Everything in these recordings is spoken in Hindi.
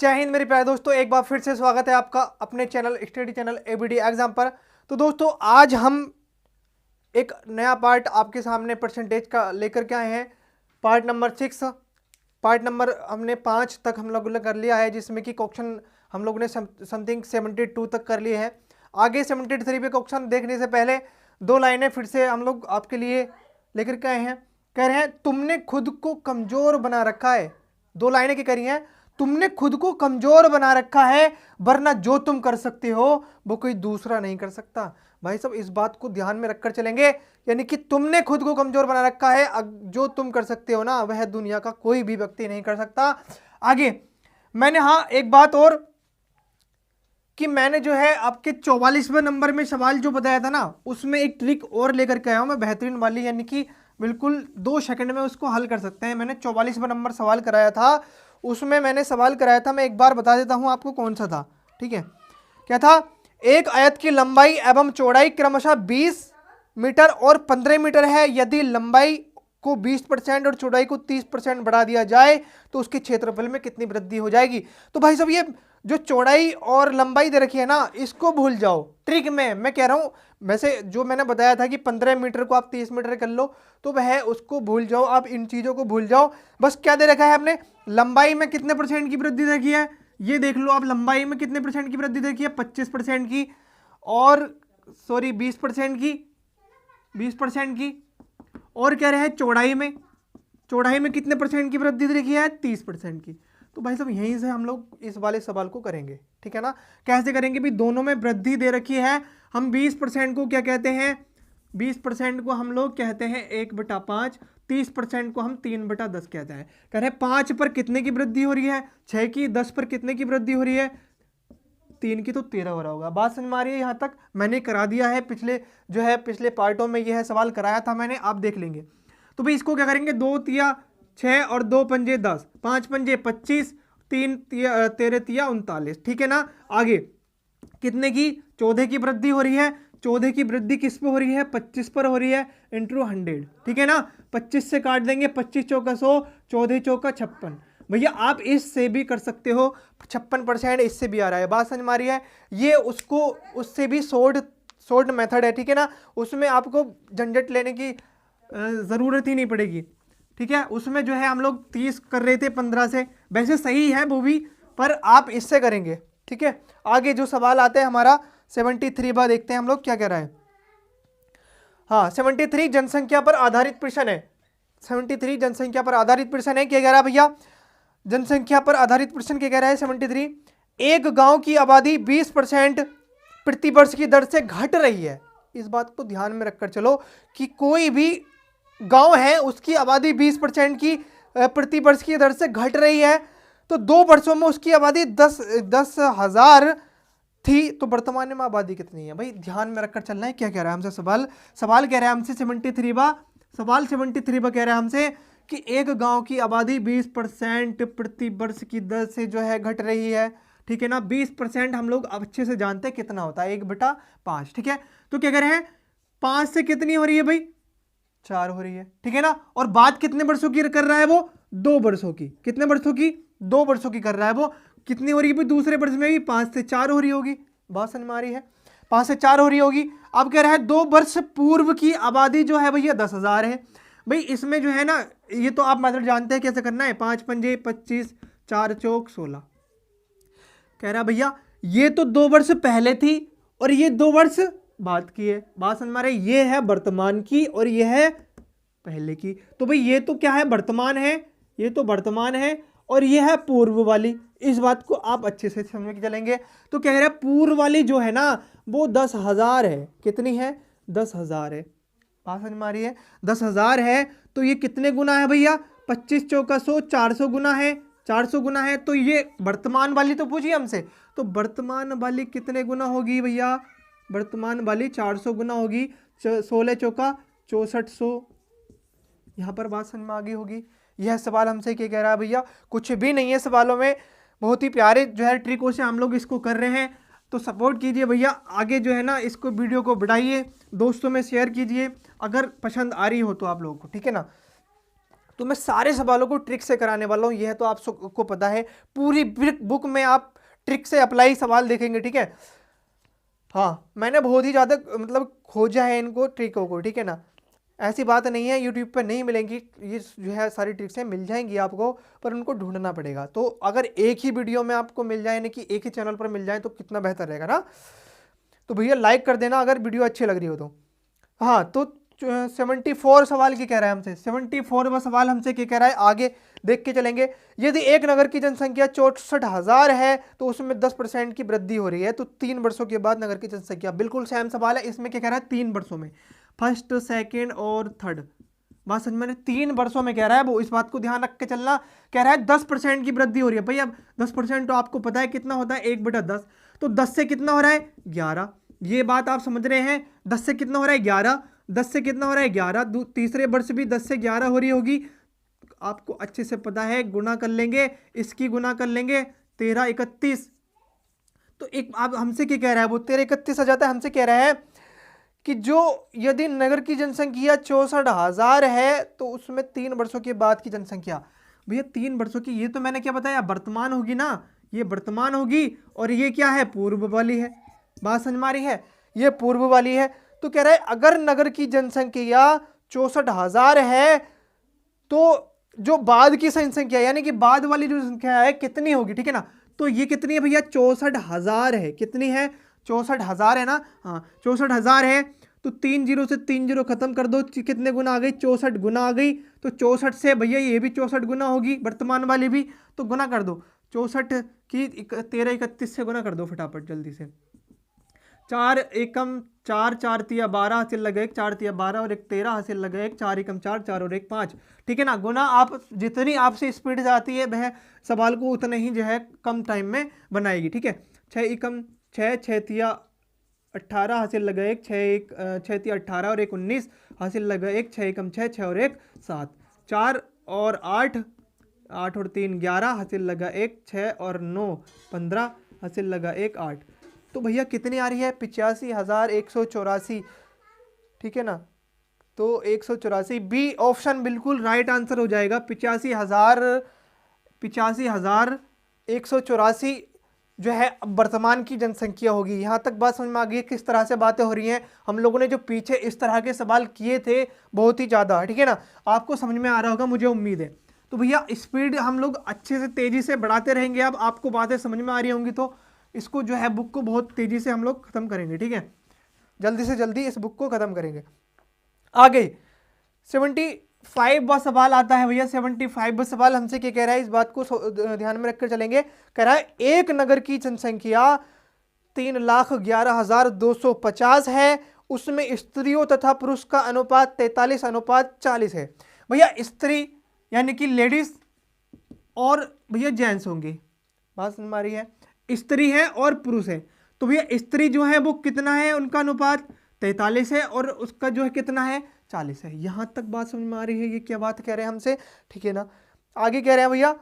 जय हिंद मेरे प्यारे दोस्तों, एक बार फिर से स्वागत है आपका अपने channel study channel ABD exam पर। तो दोस्तों आज हम एक नया पार्ट आपके सामने परसेंटेज का लेकर के आए हैं। पार्ट नंबर 6, पार्ट नंबर हमने 5 तक हम लोगों ने कर लिया है, जिसमें कि क्वेश्चन हम लोगों ने समथिंग 72 तक कर लिए हैं। आगे 73 पे क्वेश्चन देखने से पहले दो लाइनें फिर से हम लोग आपके लिए लेकर के आए हैं। कह रहे हैं तुमने खुद को कमज़ोर बना रखा है। दो लाइनें की करी हैं, तुमने खुद को कमजोर बना रखा है, वरना जो तुम कर सकते हो वो कोई दूसरा नहीं कर सकता। भाई सब इस बात को ध्यान में रखकर चलेंगे, यानी कि तुमने खुद को कमजोर बना रखा है, जो तुम कर सकते हो ना वह दुनिया का कोई भी व्यक्ति नहीं कर सकता। आगे मैंने एक बात और कि मैंने जो है आपके 44वें नंबर में सवाल जो बताया था ना, उसमें एक ट्रिक और लेकर के आया हूं मैं, बेहतरीन वाली, यानी कि बिल्कुल 2 सेकंड में उसको हल कर सकते हैं। मैंने 44वां नंबर सवाल कराया था, उसमें मैंने सवाल कराया था, मैं एक बार बता देता हूं आपको कौन सा था। ठीक है, क्या था? एक आयत की लंबाई एवं चौड़ाई क्रमशः 20 मीटर और 15 मीटर है। यदि लंबाई को 20% और चौड़ाई को 30% बढ़ा दिया जाए तो उसके क्षेत्रफल में कितनी वृद्धि हो जाएगी। तो भाई साहब ये जो चौड़ाई और लंबाई दे रखी है ना, इसको भूल जाओ। ट्रिक में मैं कह रहा हूं, वैसे जो मैंने बताया था कि 15 मीटर को आप 30 मीटर कर लो, तो वह उसको भूल जाओ, आप इन चीज़ों को भूल जाओ। बस क्या दे रखा है आपने, लंबाई में कितने % की वृद्धि देखी है, ये देख लो आप। लंबाई में कितने % की वृद्धि देखी है? 25% की, और सॉरी 20% की, 20% की। और कह रहे हैं चौड़ाई में कितने % की वृद्धि देखी है? 30% की। तो भाई साहब यहीं से हम लोग इस वाले सवाल को करेंगे, ठीक है ना। कैसे करेंगे भी, दोनों में वृद्धि दे रखी है। हम 20% को क्या कहते हैं? 20% को हम लोग कहते हैं 1/5, 30% को हम 3/10 कहते हैं। कह रहे हैं 5 पर कितने की वृद्धि हो रही है? 6 की। 10 पर कितने की वृद्धि हो रही है? 3 की। तो 13 हो रहा होगा। बात समझ में आ रही है? यहाँ तक मैंने करा दिया है, पिछले पार्टों में यह सवाल कराया था मैंने, आप देख लेंगे। तो भाई इसको क्या करेंगे, 2 तिया 6 और 2 पंजे 10, 5 पंजे 25, 3 13 तिया 39, ठीक है ना। आगे कितने की? 14 की वृद्धि हो रही है। 14 की वृद्धि किस पे हो रही है? 25 पर हो रही है, इंटू 100, ठीक है ना। 25 से काट देंगे, 25 चौका 100, 14 चौका 56। भैया आप इससे भी कर सकते हो, 56% इससे भी आ रहा है। बात समझ में आ रही है? ये उससे भी शॉर्ट मेथड है, ठीक है ना। उसमें आपको झंझट लेने की ज़रूरत ही नहीं पड़ेगी, ठीक है। उसमें जो है हम लोग 30 कर रहे थे 15 से, वैसे सही है वो भी, पर आप इससे करेंगे, ठीक है। आगे जो सवाल आता है हमारा 73 बार, देखते हैं हम लोग क्या कह रहा है। 73 जनसंख्या पर आधारित प्रश्न है। 73 जनसंख्या पर आधारित प्रश्न है। क्या कह रहा है भैया? जनसंख्या पर आधारित प्रश्न क्या कह रहा है 73? एक गांव की आबादी 20% प्रतिवर्ष की दर से घट रही है। इस बात को ध्यान में रखकर चलो कि कोई भी गांव है उसकी आबादी 20% की प्रतिवर्ष की दर से घट रही है, तो 2 वर्षों में उसकी आबादी 10,000 थी, तो वर्तमान में आबादी कितनी है? भाई ध्यान में रखकर चलना है। क्या कह रहा है हमसे सवाल कह रहा है हमसे 73 कह रहा है हमसे कि एक गांव की आबादी 20% प्रतिवर्ष की दर से जो है घट रही है, ठीक है ना। 20% हम लोग अच्छे से जानते हैं कितना होता है, 1/5, ठीक है। तो क्या कह रहे हैं, 5 से कितनी हो रही है भाई? 4 हो रही है, ठीक है ना। और बात कितने वर्षों की कर रहा है वो? 2 वर्षों की। कितने वर्षों की? 2 वर्षों की कर रहा है वो। कितनी हो रही है भाई दूसरे वर्ष में भी? 5 से 4 हो रही होगी। बात समझ में आ रही है? 5 से 4 हो रही होगी। अब कह रहा है 2 वर्ष पूर्व की आबादी जो है भैया 10,000 है। भाई इसमें जो है ना, ये तो आप मेथड जानते हैं कैसे करना है। 5 पंजे 25, 4 चौक 16। कह रहा भैया ये तो 2 वर्ष पहले थी और ये 2 वर्ष बाद की है। बात समझ में आ रही है? ये है वर्तमान की और ये है पहले की। तो भाई ये तो क्या है, वर्तमान है, ये तो वर्तमान है, और ये है पूर्व वाली। इस बात को आप अच्छे से समझ के चलेंगे। तो कह रहा है पूर्व वाली जो है ना वो 10,000 है। कितनी है? 10,000 है। बात समझ में आ रही है? 10,000 है, तो ये कितने गुना है भैया? 25 चौका 100, 400 गुना है। 400 गुना है, तो ये वर्तमान वाली तो पूछिए हमसे, तो वर्तमान वाली कितने गुना होगी भैया? वर्तमान वाली 400 गुना होगी। 16 चौका 6400। यहाँ पर बात समझ में आ गई होगी। यह सवाल हमसे क्या कह रहा है भैया? कुछ भी नहीं है सवालों में, बहुत ही प्यारे जो है ट्रिकों से हम लोग इसको कर रहे हैं। तो सपोर्ट कीजिए भैया, आगे जो है ना इसको वीडियो को बढ़ाइए, दोस्तों में शेयर कीजिए अगर पसंद आ रही हो तो आप लोगों को, ठीक है ना। तो मैं सारे सवालों को ट्रिक से कराने वाला हूँ, यह तो आप सबको पता है। पूरी बुक में आप ट्रिक से अप्लाई सवाल देखेंगे, ठीक है। हाँ, मैंने बहुत ही ज़्यादा मतलब खोजा है इनको ट्रिकों को, ठीक है ना। ऐसी बात नहीं है यूट्यूब पर नहीं मिलेंगी, ये जो है सारी ट्रिक्स हैं मिल जाएंगी आपको, पर उनको ढूंढना पड़ेगा। तो अगर एक ही वीडियो में आपको मिल जाए, यानी कि एक ही चैनल पर मिल जाए, तो कितना बेहतर रहेगा ना। तो भैया लाइक कर देना अगर वीडियो अच्छी लग रही हो तो। हाँ, तो 74 सवाल की कह रहा है हमसे, 74वां सवाल हमसे क्या कह रहा है, आगे देख के चलेंगे। यदि एक नगर की जनसंख्या 64,000 है तो उसमें 10% की वृद्धि हो रही है, तो 3 वर्षों के बाद नगर की जनसंख्या, बिल्कुल सेम सवाल है। इसमें क्या कह रहा है, 3 वर्षों में, फर्स्ट, सेकेंड और थर्ड। बात समझ में, 3 वर्षों में कह रहा है वो, इस बात को ध्यान रख के चलना। कह रहा है 10% की वृद्धि हो रही है। भाई अब 10% तो आपको पता है कितना होता है, 1/10। तो 10 से कितना हो रहा है, 11। ये बात आप समझ रहे हैं, 10 से कितना हो रहा है, 11। 10 से कितना हो रहा है, 11। तीसरे वर्ष भी 10 से 11 हो रही होगी, आपको अच्छे से पता है। गुना कर लेंगे, इसकी गुना कर लेंगे, 13 31। तो एक आप हमसे क्या कह रहा है, वो 13 31 आ जाता है। हमसे कह रहा है कि जो यदि नगर की जनसंख्या 64,000 है तो उसमें 3 वर्षों के बाद की जनसंख्या, भैया 3 वर्षों की, ये तो मैंने क्या बताया, वर्तमान होगी ना, ये वर्तमान होगी, और ये क्या है, पूर्व वाली है। बात समझ में आ रही है, ये पूर्व वाली है। तो कह रहा है अगर नगर की जनसंख्या 64,000 है तो जो बाद की जनसंख्या, यानी कि बाद वाली जो संख्या है कितनी होगी, ठीक है ना। तो ये कितनी है भैया, 64,000 है। कितनी है, 64,000 है ना। हाँ, 64,000 है। तो 3 जीरो से 3 जीरो खत्म कर दो, कितने गुना आ गई, 64 गुना आ गई। तो 64 से भैया ये भी 64 गुना होगी, वर्तमान वाली भी, तो गुना कर दो 64 की 13 31 से गुना कर दो फटाफट जल्दी से। 4 एकम 4, 4 तिया 12 हासिल लगा 1, 4 तिया 12 और 1 13 हासिल लगा 1, 4 एकम 4, 4 और 1 5, ठीक है ना। गुना आप जितनी आपसे स्पीड जाती है वह सवाल को उतना ही जो है कम टाइम में बनाएगी, ठीक है। 6 एकम 6, 6 तिया 18 हासिल लगा 1, 6 तिया 18 और 1 19 हासिल लगा 1, 6 एकम 6, 6 और 1 7, 4 और 8, 8 और 3 11 हासिल लगा 1, 6 और 9 15 हासिल लगा 1 8। तो भैया कितनी आ रही है, 85,184, ठीक है ना। तो 184, बी ऑप्शन बिल्कुल राइट आंसर हो जाएगा। 85,184 जो है वर्तमान की जनसंख्या होगी। यहाँ तक बात समझ में आ गई किस तरह से बातें हो रही हैं। हम लोगों ने जो पीछे इस तरह के सवाल किए थे बहुत ही ज़्यादा, ठीक है ना, आपको समझ में आ रहा होगा, मुझे उम्मीद है। तो भैया स्पीड हम लोग अच्छे से तेज़ी से बढ़ाते रहेंगे। अब आपको बातें समझ में आ रही होंगी तो इसको जो है बुक को बहुत तेज़ी से हम लोग ख़त्म करेंगे, ठीक है। जल्दी से जल्दी इस बुक को ख़त्म करेंगे। आगे 75वां सवाल आता है भैया। 75वां सवाल हमसे क्या कह रहा है, इस बात को ध्यान में रखकर चलेंगे। कह रहा है एक नगर की जनसंख्या 3,11,250 है, उसमें स्त्रियों तथा पुरुष का अनुपात 43:40 है। भैया स्त्री यानी कि लेडीज और भैया जेंट्स होंगे। बात समझ में आ रही है, स्त्री है और पुरुष है। तो भैया स्त्री जो है वो कितना है, उनका अनुपात 43 है, और उसका जो है कितना है, 40 है। यहां तक बात समझ में आ रही है, ये क्या बात कह रहे हैं हमसे, ठीक है ना। आगे कह रहे हैं भैया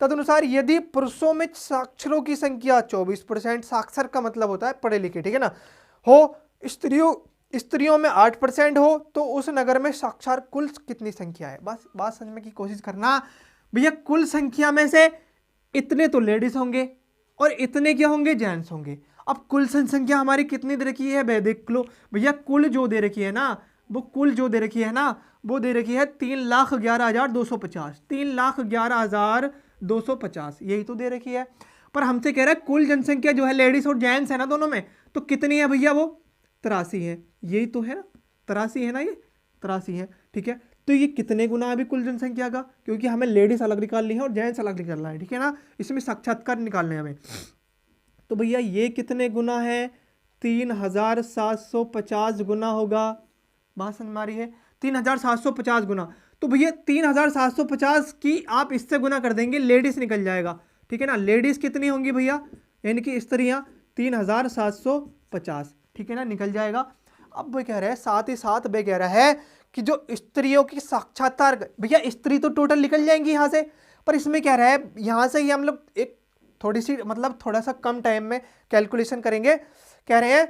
तदनुसार यदि पुरुषों में साक्षरों की संख्या 24%, साक्षर का मतलब होता है पढ़े लिखे, ठीक है ना, हो, स्त्रियों में 8% हो, तो उस नगर में साक्षर कुल कितनी संख्या है। बस बात समझने की कोशिश करना भैया। कुल संख्या में से इतने तो लेडीज होंगे और इतने क्या होंगे, जेंट्स होंगे। अब कुल जनसंख्या हमारी कितनी दे रखी है, देख लो भैया। कुल जो दे रखी है ना, वो कुल जो दे रखी है ना, वो दे रखी है 3,11,250, 3,11,250, यही तो दे रखी है। पर हमसे कह रहा है कुल जनसंख्या जो है लेडीज और जेंट्स है ना दोनों में, तो कितनी है भैया, वो 83 है। यही तो है ना, 83 है ना, ये 83 है, ठीक है। तो ये कितने गुना है अभी कुल जनसंख्या का, क्योंकि हमें लेडीज अलग निकालनी है और जेंट्स अलग निकालना है, ठीक है ना। इसमें साक्षात्कार निकालने हमें। तो भैया ये कितने गुना है, 3,750 गुना होगा। बात समझ में आ रही है, 3,750 गुना। तो भैया 3,750 की आप इससे गुना कर देंगे, लेडीज निकल जाएगा, ठीक है ना। लेडीज कितनी होंगी भैया, यानी कि स्त्रियां 3,750, ठीक है ना, निकल जाएगा। अब वो कह रहे हैं साथ ही साथ वे कह रहा है कि जो स्त्रियों की साक्षात्कार, भैया स्त्री तो टोटल निकल जाएंगी यहाँ से, पर इसमें कह रहा है यहाँ से ही हम लोग एक थोड़ी सी मतलब थोड़ा सा कम टाइम में कैलकुलेशन करेंगे। कह रहे हैं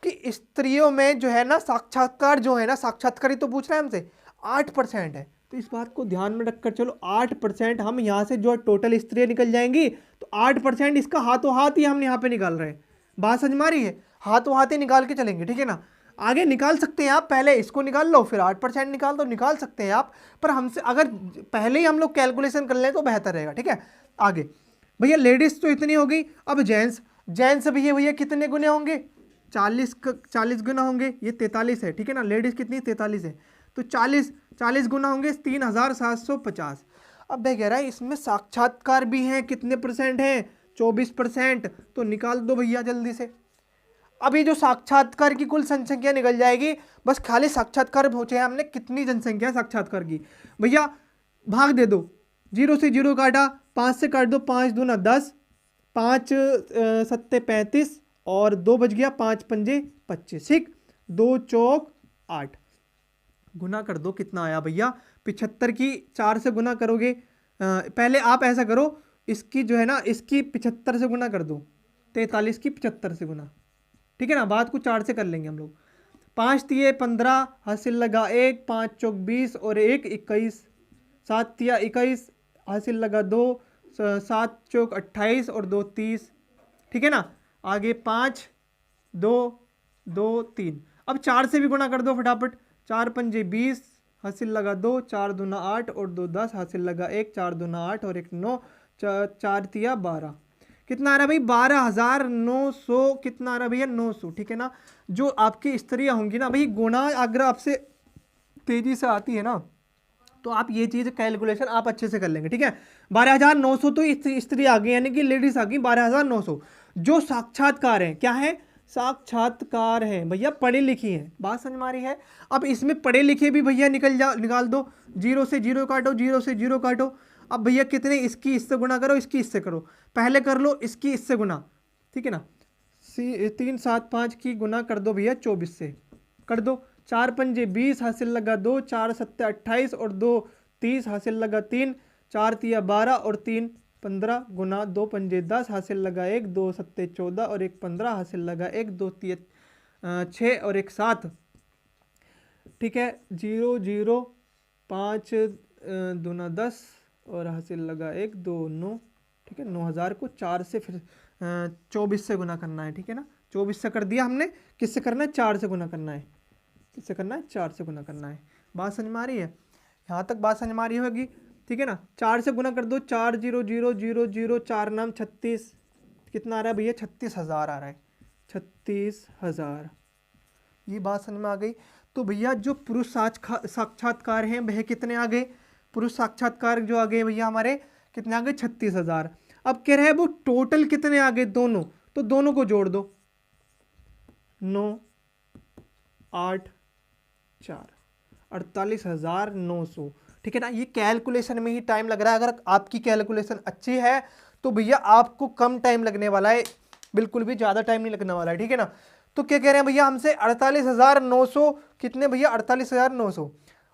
कि स्त्रियों में जो है ना साक्षात्कार जो है ना, साक्षात्कार ही तो पूछ रहा है हमसे, 8% है। तो इस बात को ध्यान में रखकर चलो 8% हम यहाँ से जो टोटल स्त्रियाँ निकल जाएंगी तो 8% इसका हाथों हाथ ही हम यहाँ पे निकाल रहे हैं। बात समझ में आ रही है? हाथों हाथ ही निकाल के चलेंगे, ठीक है ना। आगे निकाल सकते हैं आप, पहले इसको निकाल लो फिर 8% निकाल दो, निकाल सकते हैं आप, पर हमसे अगर पहले ही हम लोग कैलकुलेशन कर लें तो बेहतर रहेगा, ठीक है। आगे भैया लेडीज तो इतनी हो गई। अब जेंट्स, जेंट्स भैया भैया कितने गुने होंगे? 40 गुना होंगे, ये 43 है, ठीक है ना। लेडीज कितनी? 43 है, तो 40 गुना होंगे 3750। अब भाई कह रहा है इसमें साक्षात्कार भी हैं, कितने परसेंट हैं? 24%। तो निकाल दो भैया जल्दी से। अभी जो साक्षात्कार की कुल जनसंख्या निकल जाएगी, बस खाली साक्षात्कार पूछे हैं हमने कितनी जनसंख्या साक्षात्कार की। भैया भाग दे दो, 0 से 0 काटा, 5 से काट दो, 5 दूना 10, 5 सत्ते 35 और 2 बच गया, 5 पंजे 25, ठीक। 2 चौक 8, गुना कर दो, कितना आया भैया? 75 की 4 से गुना करोगे, पहले आप ऐसा करो, इसकी जो है ना इसकी 75 से गुना कर दो, 43 की 75 से गुना, ठीक है ना। बात को 4 से कर लेंगे हम लोग। 5 तिये 15, हासिल लगा 1, 5 चौक 20 और 1 21, 7 तिया 21, हासिल लगा 2, 7 चौक 28 और 2 30, ठीक है ना। आगे 5 2 2 3, अब 4 से भी गुना कर दो फटाफट। 4 पंजे 20, हासिल लगा 2, 4 दूना 8 और 2 10, हासिल लगा 1, 4 दूना 8 और 1 9, 4 तिया 12। कितना आ रहा है भाई? 12,900। कितना आ रहा है भैया? 900, ठीक है ना। जो आपकी स्त्रियाँ होंगी ना भाई, गुना अगर आपसे तेजी से आती है ना तो आप ये चीज़ कैलकुलेशन आप अच्छे से कर लेंगे, ठीक है। 12,900 तो स्त्री आ गई, यानी कि लेडीज आ गई 12,900। जो साक्षात्कार है, क्या है? साक्षात्कार है भैया, पढ़ी लिखी है। बात समझ में आ रही है? अब इसमें पढ़े लिखे भी भैया निकाल दो, 0 से 0 काटो, 0 से 0 काटो। अब भैया कितने? इसकी इससे गुना करो, इसकी इससे करो, पहले कर लो इसकी इससे गुना, ठीक है ना। 3 7 5 की गुना कर दो भैया 24 से, कर दो। 4 पंजे 20, हासिल लगा 2, 4 सत्ते 28 और 2 30, हासिल लगा 3, 4 तिया 12 और 3 15, गुना 2 पंजे 10, हासिल लगा 1, 2 सत्ते 14 और 1 15, हासिल लगा 1, 2 तिया 6 और 1 7, ठीक है। 0 0 5 दूना 10 और हासिल लगा 1 2 9, ठीक है। 9,000 को 4 से फिर 24 से गुना करना है, ठीक है ना। 24 से कर दिया हमने, किससे करना है? 4 से गुना करना है। किससे करना है? 4 से गुना करना है। बात समझ में आ रही है? यहाँ तक बात समझ में आ रही होगी, ठीक है ना। 4 से गुना कर दो, 4 0 0 0 0, 4 नाम 36, कितना आ रहा है भैया? 36,000 आ रहा है, 36,000। ये बात समझ में आ गई। तो भैया जो पुरुष साक्षात्कार हैं वह कितने आ गए? पुरुष साक्षात्कार जो आ गए भैया हमारे कितने आ गए? 36,000। अब कह रहे हैं वो टोटल कितने आ गए दोनों, तो दोनों को जोड़ दो, 9 8 4, 48,900, ठीक है ना। ये कैलकुलेशन में ही टाइम लग रहा है। अगर आपकी कैलकुलेशन अच्छी है तो भैया आपको कम टाइम लगने वाला है, बिल्कुल भी ज़्यादा टाइम नहीं लगने वाला है, ठीक है ना। तो क्या कह रहे हैं भैया हमसे? 48,900, कितने भैया? 48,900।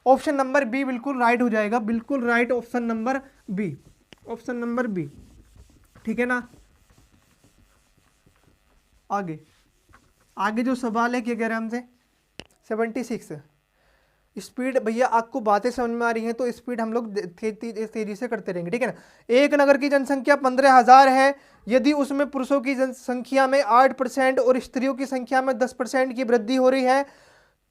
ऑप्शन नंबर बी बिल्कुल राइट हो जाएगा, बिल्कुल right, option number B, option number B, ठीक है ना। आगे आगे जो सवाल है क्या कह रहे हैं हमसे? 76। स्पीड भैया आपको बातें समझ में आ रही हैं तो स्पीड हम लोग तेजी से करते रहेंगे, ठीक है ना। एक नगर की जनसंख्या 15,000 है, यदि उसमें पुरुषों की जनसंख्या में 8% और स्त्रियों की संख्या में 10% की वृद्धि हो रही है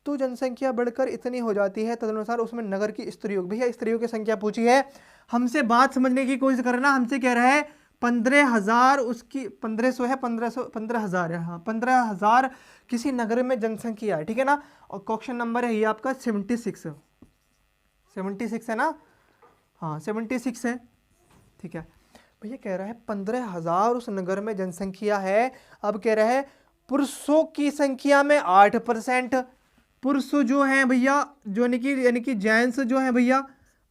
तो जनसंख्या बढ़कर इतनी हो जाती है, तदनुसार उसमें नगर की स्त्रियों, भैया स्त्रियों की संख्या पूछी है हमसे। बात समझने की कोशिश करना, हमसे कह रहा है 15,000, उसकी 1500 है, 15,000 है, हाँ 15,000 किसी नगर में जनसंख्या है, ठीक है ना। और क्वेश्चन नंबर है ये आपका 76, 76 है ना, हाँ 76 है, ठीक है। भैया कह रहा है 15,000 उस नगर में जनसंख्या है। अब कह रहा है पुरुषों की संख्या में 8%, पुरुष जो हैं भैया, जो यानी कि जेंट्स जो हैं भैया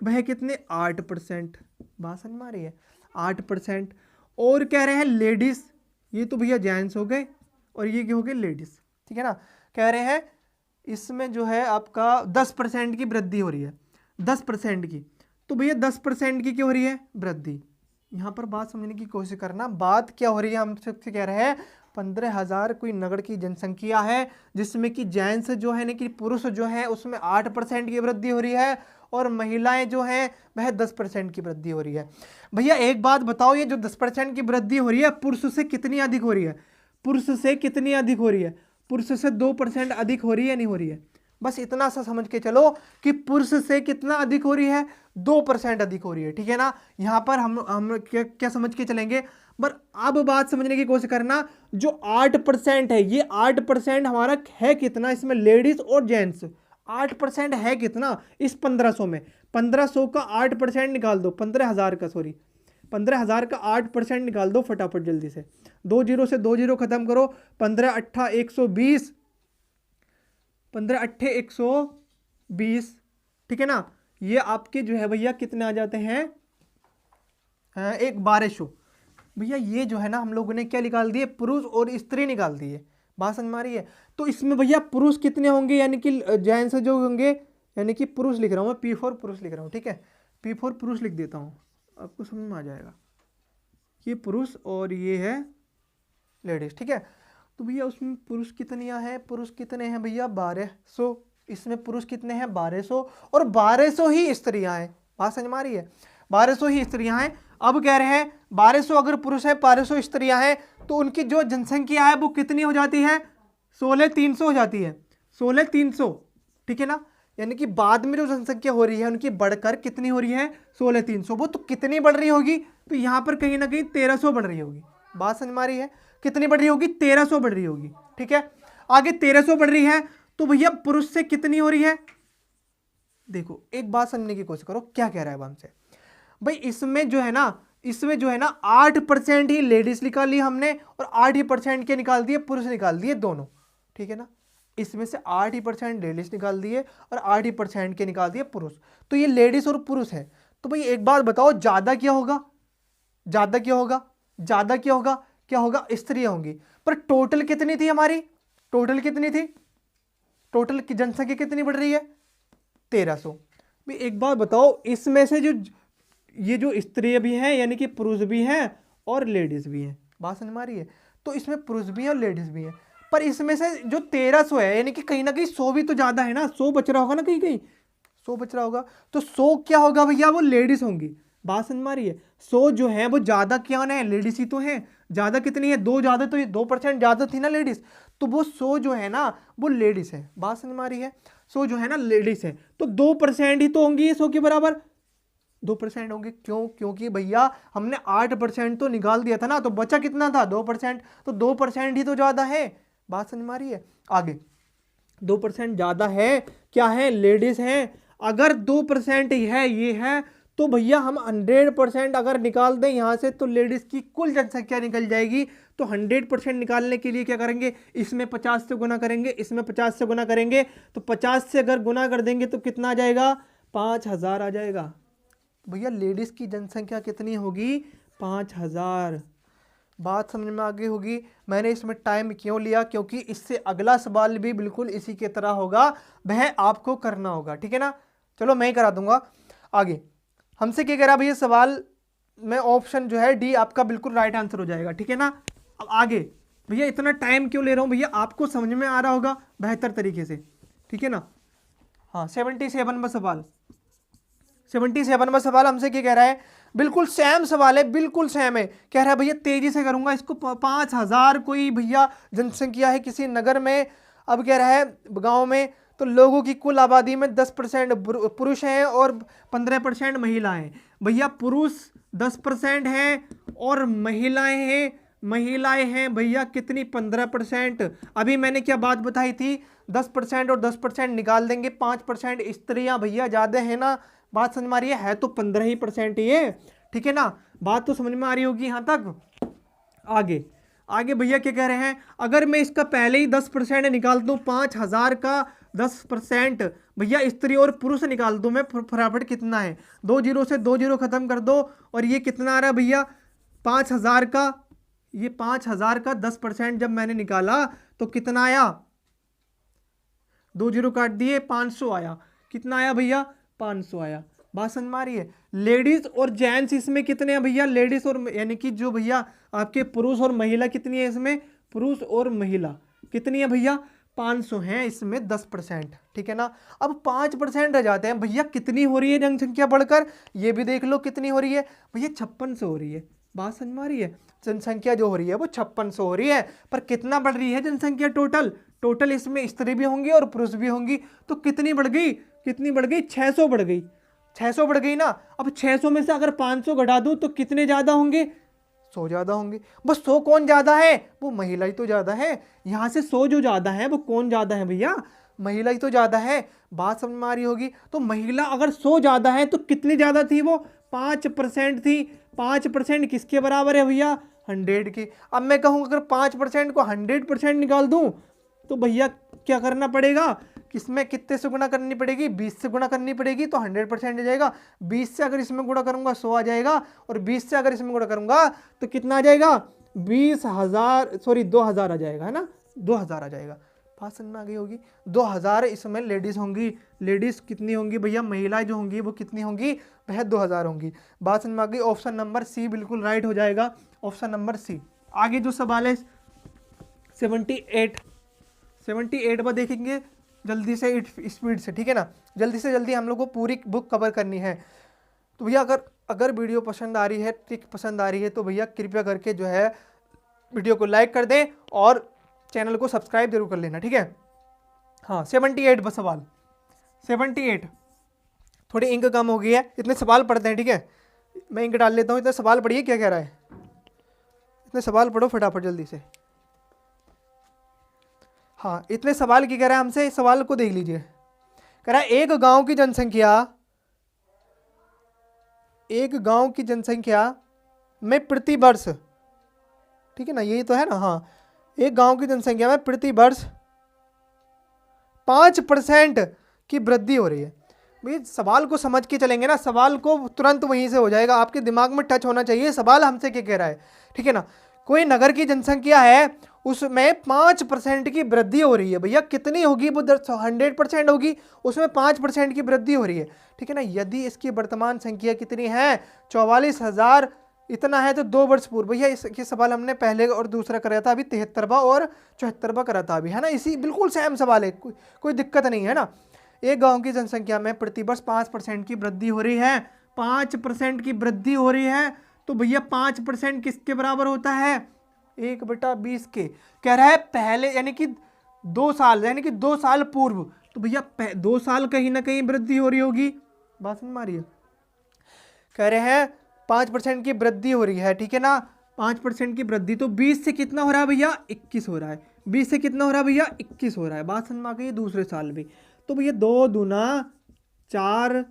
वह कितने? 8%। बात समझ में आ रही है? 8%। और कह रहे हैं लेडीज, ये तो भैया जेंट्स हो गए और ये क्या हो गए? लेडीज, ठीक है ना। कह रहे हैं इसमें जो है आपका 10% की वृद्धि हो रही है, 10% की। तो भैया 10% की क्या हो रही है? वृद्धि। यहाँ पर बात समझने की कोशिश करना, बात क्या हो रही है हमसे कह रहे हैं 15,000 कोई नगर की जनसंख्या है, जिसमें कि जेंट्स जो है ना कि पुरुष जो है उसमें 8% की वृद्धि हो रही है और महिलाएं जो हैं वह 10% की वृद्धि हो रही है। भैया एक बात बताओ, ये जो 10% की वृद्धि हो रही है पुरुष से कितनी अधिक हो रही है? पुरुष से कितनी अधिक हो रही है? पुरुष से 2% अधिक हो रही है, नहीं हो रही है? बस इतना सा समझ के चलो कि पुरुष से कितना अधिक हो रही है, 2% अधिक हो रही है, ठीक है ना। यहाँ पर हम क्या समझ के चलेंगे, पर अब बात समझने की कोशिश करना, जो 8% है, ये 8% हमारा है कितना इसमें, लेडीज और जेंट्स 8% है कितना इस 1500 में? 1500 का 8% निकाल दो, 15,000 का, सॉरी 15,000 का 8% निकाल दो फटाफट जल्दी से। 2 जीरो से 2 जीरो खत्म करो, 15 अट्ठा 120, 15 अट्ठे 120, ठीक है ना। ये आपके जो है भैया कितने आ जाते हैं, एक 1200। भैया ये जो है ना हम लोगों ने क्या निकाल दिए, पुरुष और स्त्री निकाल दिए। बात समझ में आ रही है? तो इसमें भैया पुरुष कितने होंगे, यानी कि जेंट्स जो होंगे, यानी कि पुरुष लिख रहा हूँ मैं, P4 पुरुष लिख रहा हूँ, ठीक है। P4 पुरुष लिख देता हूँ, आपको समझ में आ जाएगा। ये पुरुष और ये है लेडीज, ठीक है। तो भैया उसमें पुरुष कितनियाँ हैं, पुरुष कितने हैं भैया 1200, इसमें पुरुष कितने हैं 1200 और 1200 ही स्त्रियाँ हैं। बात समझ में आ रही है? 1200 ही स्त्रियाँ हैं। अब कह रहे हैं 1200 अगर पुरुष है 1200 स्त्रियाँ हैं तो उनकी जो जनसंख्या है वो कितनी हो जाती है, 16,300 हो जाती है, 16,300, ठीक है ना। यानी कि बाद में जो जनसंख्या हो रही है उनकी बढ़कर कितनी हो रही है, 16,300। वो तो कितनी बढ़ रही होगी, तो यहाँ पर कहीं ना कहीं 1300 बढ़ रही होगी। बात समझ में आ रही है? कितनी बढ़ रही होगी, 1300 बढ़ रही होगी, ठीक है। आगे 1300 बढ़ रही है तो भैया पुरुष से कितनी हो रही है? देखो एक बात समझने की कोशिश करो, क्या कह रहा है हमसे भाई, इसमें जो है ना 8% ही लेडीज निकाल ली हमने और 8% के निकाल दिए पुरुष, निकाल दिए दोनों, ठीक है ना। इसमें से 8% लेडीज निकाल दिए और 8% के निकाल दिए पुरुष, तो ये लेडीज और पुरुष है। तो भाई एक बात बताओ, ज्यादा क्या होगा, ज्यादा क्या होगा, ज्यादा क्या होगा, क्या होगा, स्त्रियां होंगी। पर टोटल कितनी थी हमारी, टोटल कितनी थी, टोटल की जनसंख्या कितनी बढ़ रही है, 1300। भाई एक बात बताओ, इसमें से जो ये जो स्त्री भी हैं यानी कि पुरुष भी हैं और लेडीज भी हैं, बात समझ में आ रही है? तो इसमें पुरुष भी हैं और लेडीज भी हैं, पर इसमें से जो 1300 है यानी कि कहीं ना कहीं 100 भी तो ज्यादा है ना, 100 बच रहा होगा ना, कहीं कहीं 100 बच रहा होगा, तो 100 क्या होगा भैया, वो लेडीज होंगी। बात समझ में आ रही है? 100 जो है वो ज्यादा क्या है, लेडीज ही तो है। ज्यादा कितनी है, 2 ज्यादा, तो ये 2% ज्यादा थी ना लेडीज, तो वो 100 जो है ना वो लेडीज है। बात समझ में आ रही है? 100 जो है ना लेडीज है, तो 2% ही तो होंगी 100 के बराबर, 2% होंगे। क्यों? क्योंकि भैया हमने 8% तो निकाल दिया था ना, तो बचा कितना था, 2%, तो 2% ही तो ज्यादा है। बात समझ में आ रही है? आगे 2% ज्यादा है, क्या है, लेडीज है। अगर 2% ही है, ये है, तो भैया हम 100% अगर निकाल दें यहां से तो लेडीज की कुल जनसंख्या निकल जाएगी। तो 100% निकालने के लिए क्या करेंगे, इसमें 50 से गुना करेंगे, इसमें 50 से गुना करेंगे, तो 50 से अगर गुना कर देंगे तो कितना आ जाएगा, 5000 आ जाएगा। भैया लेडीज की जनसंख्या कितनी होगी, 5000। बात समझ में आ गई होगी। मैंने इसमें टाइम क्यों लिया, क्योंकि इससे अगला सवाल भी बिल्कुल इसी के तरह होगा, वह आपको करना होगा, ठीक है ना। चलो मैं ही करा दूंगा। आगे हमसे क्या कह रहा भैया सवाल में, ऑप्शन जो है डी आपका बिल्कुल राइट आंसर हो जाएगा, ठीक है ना। अब आगे भैया इतना टाइम क्यों ले रहा हूं भैया, आपको समझ में आ रहा होगा बेहतर तरीके से, ठीक है ना। हाँ 77वां सवाल, 77वां सवाल हमसे क्या कह रहा है, बिल्कुल सेम सवाल है, बिल्कुल सेम है। कह रहा है भैया तेजी से करूंगा इसको, 5000 कोई भैया जनसंख्या है किसी नगर में। अब कह रहा है गांव में, तो लोगों की कुल आबादी में 10% पुरुष हैं और 15% महिलाएं हैं। भैया पुरुष 10% हैं और महिलाएं हैं, महिलाएं हैं भैया कितनी, 15%। अभी मैंने क्या बात बताई थी, 10% और 10% निकाल देंगे, 5% स्त्रियां भैया ज्यादा है ना। बात समझ में आ रही है तो 15% ही है, ठीक है ना। बात तो समझ में आ रही होगी यहां तक। आगे आगे भैया क्या कह रहे हैं, अगर मैं इसका पहले ही 10% निकाल दूं, 5000 का 10% भैया स्त्री और पुरुष निकाल दूं मैं, फटाफट कितना है, 2 जीरो से 2 जीरो खत्म कर दो, और ये कितना आ रहा है भैया 5000 का, ये 5000 का 10% जब मैंने निकाला तो कितना आया, 2 जीरो काट दिए, 500 आया। कितना आया भैया, 500 आया। बात समझ में आ रही है? लेडीज और जेंट्स इसमें कितने हैं भैया, लेडीज और यानी कि जो भैया आपके पुरुष और महिला कितनी है इसमें, पुरुष और महिला कितनी है भैया, 500 हैं, इसमें 10%, ठीक है ना। अब 5% रह जाते हैं भैया, कितनी हो रही है जनसंख्या बढ़कर, ये भी देख लो कितनी हो रही है भैया, 5600 हो रही है। बात समझ में आ रही है, जनसंख्या जो हो रही है वो 5600 हो रही है, पर कितना बढ़ रही है जनसंख्या टोटल इसमें स्त्री भी होंगी और पुरुष भी होंगी, तो कितनी बढ़ गई, 600 बढ़ गई, 600 बढ़ गई ना। अब 600 में से अगर 500 घटा दूं तो कितने ज़्यादा होंगे, 100 ज़्यादा होंगे। बस 100 कौन ज़्यादा है, वो महिला ही तो ज़्यादा है। यहाँ से 100 जो ज़्यादा है वो कौन ज़्यादा है भैया, महिला ही तो ज़्यादा है। बात समझ में आ रही होगी। तो महिला अगर 100 ज़्यादा है तो कितनी ज़्यादा थी, वो 5% थी। 5% किसके बराबर है भैया, 100 की। अब मैं कहूँ अगर 5% को 100% निकाल दूँ तो भैया क्या करना पड़ेगा, किसमें कितने से गुणा करनी पड़ेगी, 20 से गुणा करनी पड़ेगी, तो 100% आ जाएगा। 20 से अगर इसमें गुणा करूंगा 100 आ जाएगा, और 20 से अगर इसमें गुणा करूंगा तो कितना आ जाएगा, 2000 आ जाएगा, है ना, 2000 आ जाएगा। बात समझ में आ गई होगी। 2000 इसमें लेडीज होंगी, लेडीज कितनी होंगी भैया, महिलाएं जो होंगी वो कितनी होंगी, वह 2000 होंगी। बात समझ में आ गई। ऑप्शन नंबर सी बिल्कुल राइट हो जाएगा, ऑप्शन नंबर सी। आगे जो सवाल है 78 पर देखेंगे जल्दी से, स्पीड से, ठीक है ना, जल्दी से जल्दी हम लोग को पूरी बुक कवर करनी है। तो भैया अगर वीडियो पसंद आ रही है, ट्रिक पसंद आ रही है, तो भैया कृपया करके जो है वीडियो को लाइक कर दें और चैनल को सब्सक्राइब जरूर कर लेना, ठीक है। हाँ 78 पर सवाल, 78 थोड़ी इंक कम हो गई है, इतने सवाल पढ़ते हैं, ठीक है, मैं इंक डाल लेता हूँ। इतने सवाल पढ़िए, क्या कह रहा है, इतने सवाल पढ़ो फटाफट जल्दी से। हाँ इतने सवाल की कह रहा है हमसे, इस सवाल को देख लीजिए। कह रहा है एक गांव की जनसंख्या में प्रति वर्ष, ठीक है ना, यही तो है ना, हाँ, एक गांव की जनसंख्या में प्रति वर्ष 5% की वृद्धि हो रही है। भाई सवाल को समझ के चलेंगे ना, सवाल को तुरंत वहीं से हो जाएगा, आपके दिमाग में टच होना चाहिए सवाल हमसे क्या कह रहा है, ठीक है ना। कोई नगर की जनसंख्या है, उसमें 5% की वृद्धि हो रही है। भैया कितनी होगी, वो 100% होगी, उसमें 5% की वृद्धि हो रही है, ठीक है ना। यदि इसकी वर्तमान संख्या कितनी है, 44,000 इतना है, तो 2 वर्ष पूर्व, भैया ये सवाल हमने पहले और दूसरा कराया था, अभी 73वां और 74वां करा था अभी, है ना, इसी बिल्कुल सेम सवाल है, कोई दिक्कत नहीं है ना। एक गांव की जनसंख्या में प्रतिवर्ष 5% की वृद्धि हो रही है, 5% की वृद्धि हो रही है, तो भैया 5% किसके बराबर होता है, 1/20 के। कह रहा है पहले यानी कि 2 साल, यानी कि 2 साल पूर्व, तो भैया 2 साल कहीं ना कहीं वृद्धि हो रही होगी। बात समझ में आ रही है। कह रहे हैं 5% की वृद्धि हो रही है, ठीक है ना, 5% की वृद्धि, तो 20 से कितना हो रहा है भैया, 21 हो रहा है। 20 से कितना हो रहा है भैया, 21 हो रहा है। बात समझ में आ गई। दूसरे साल भी, तो भैया 2 दूना 4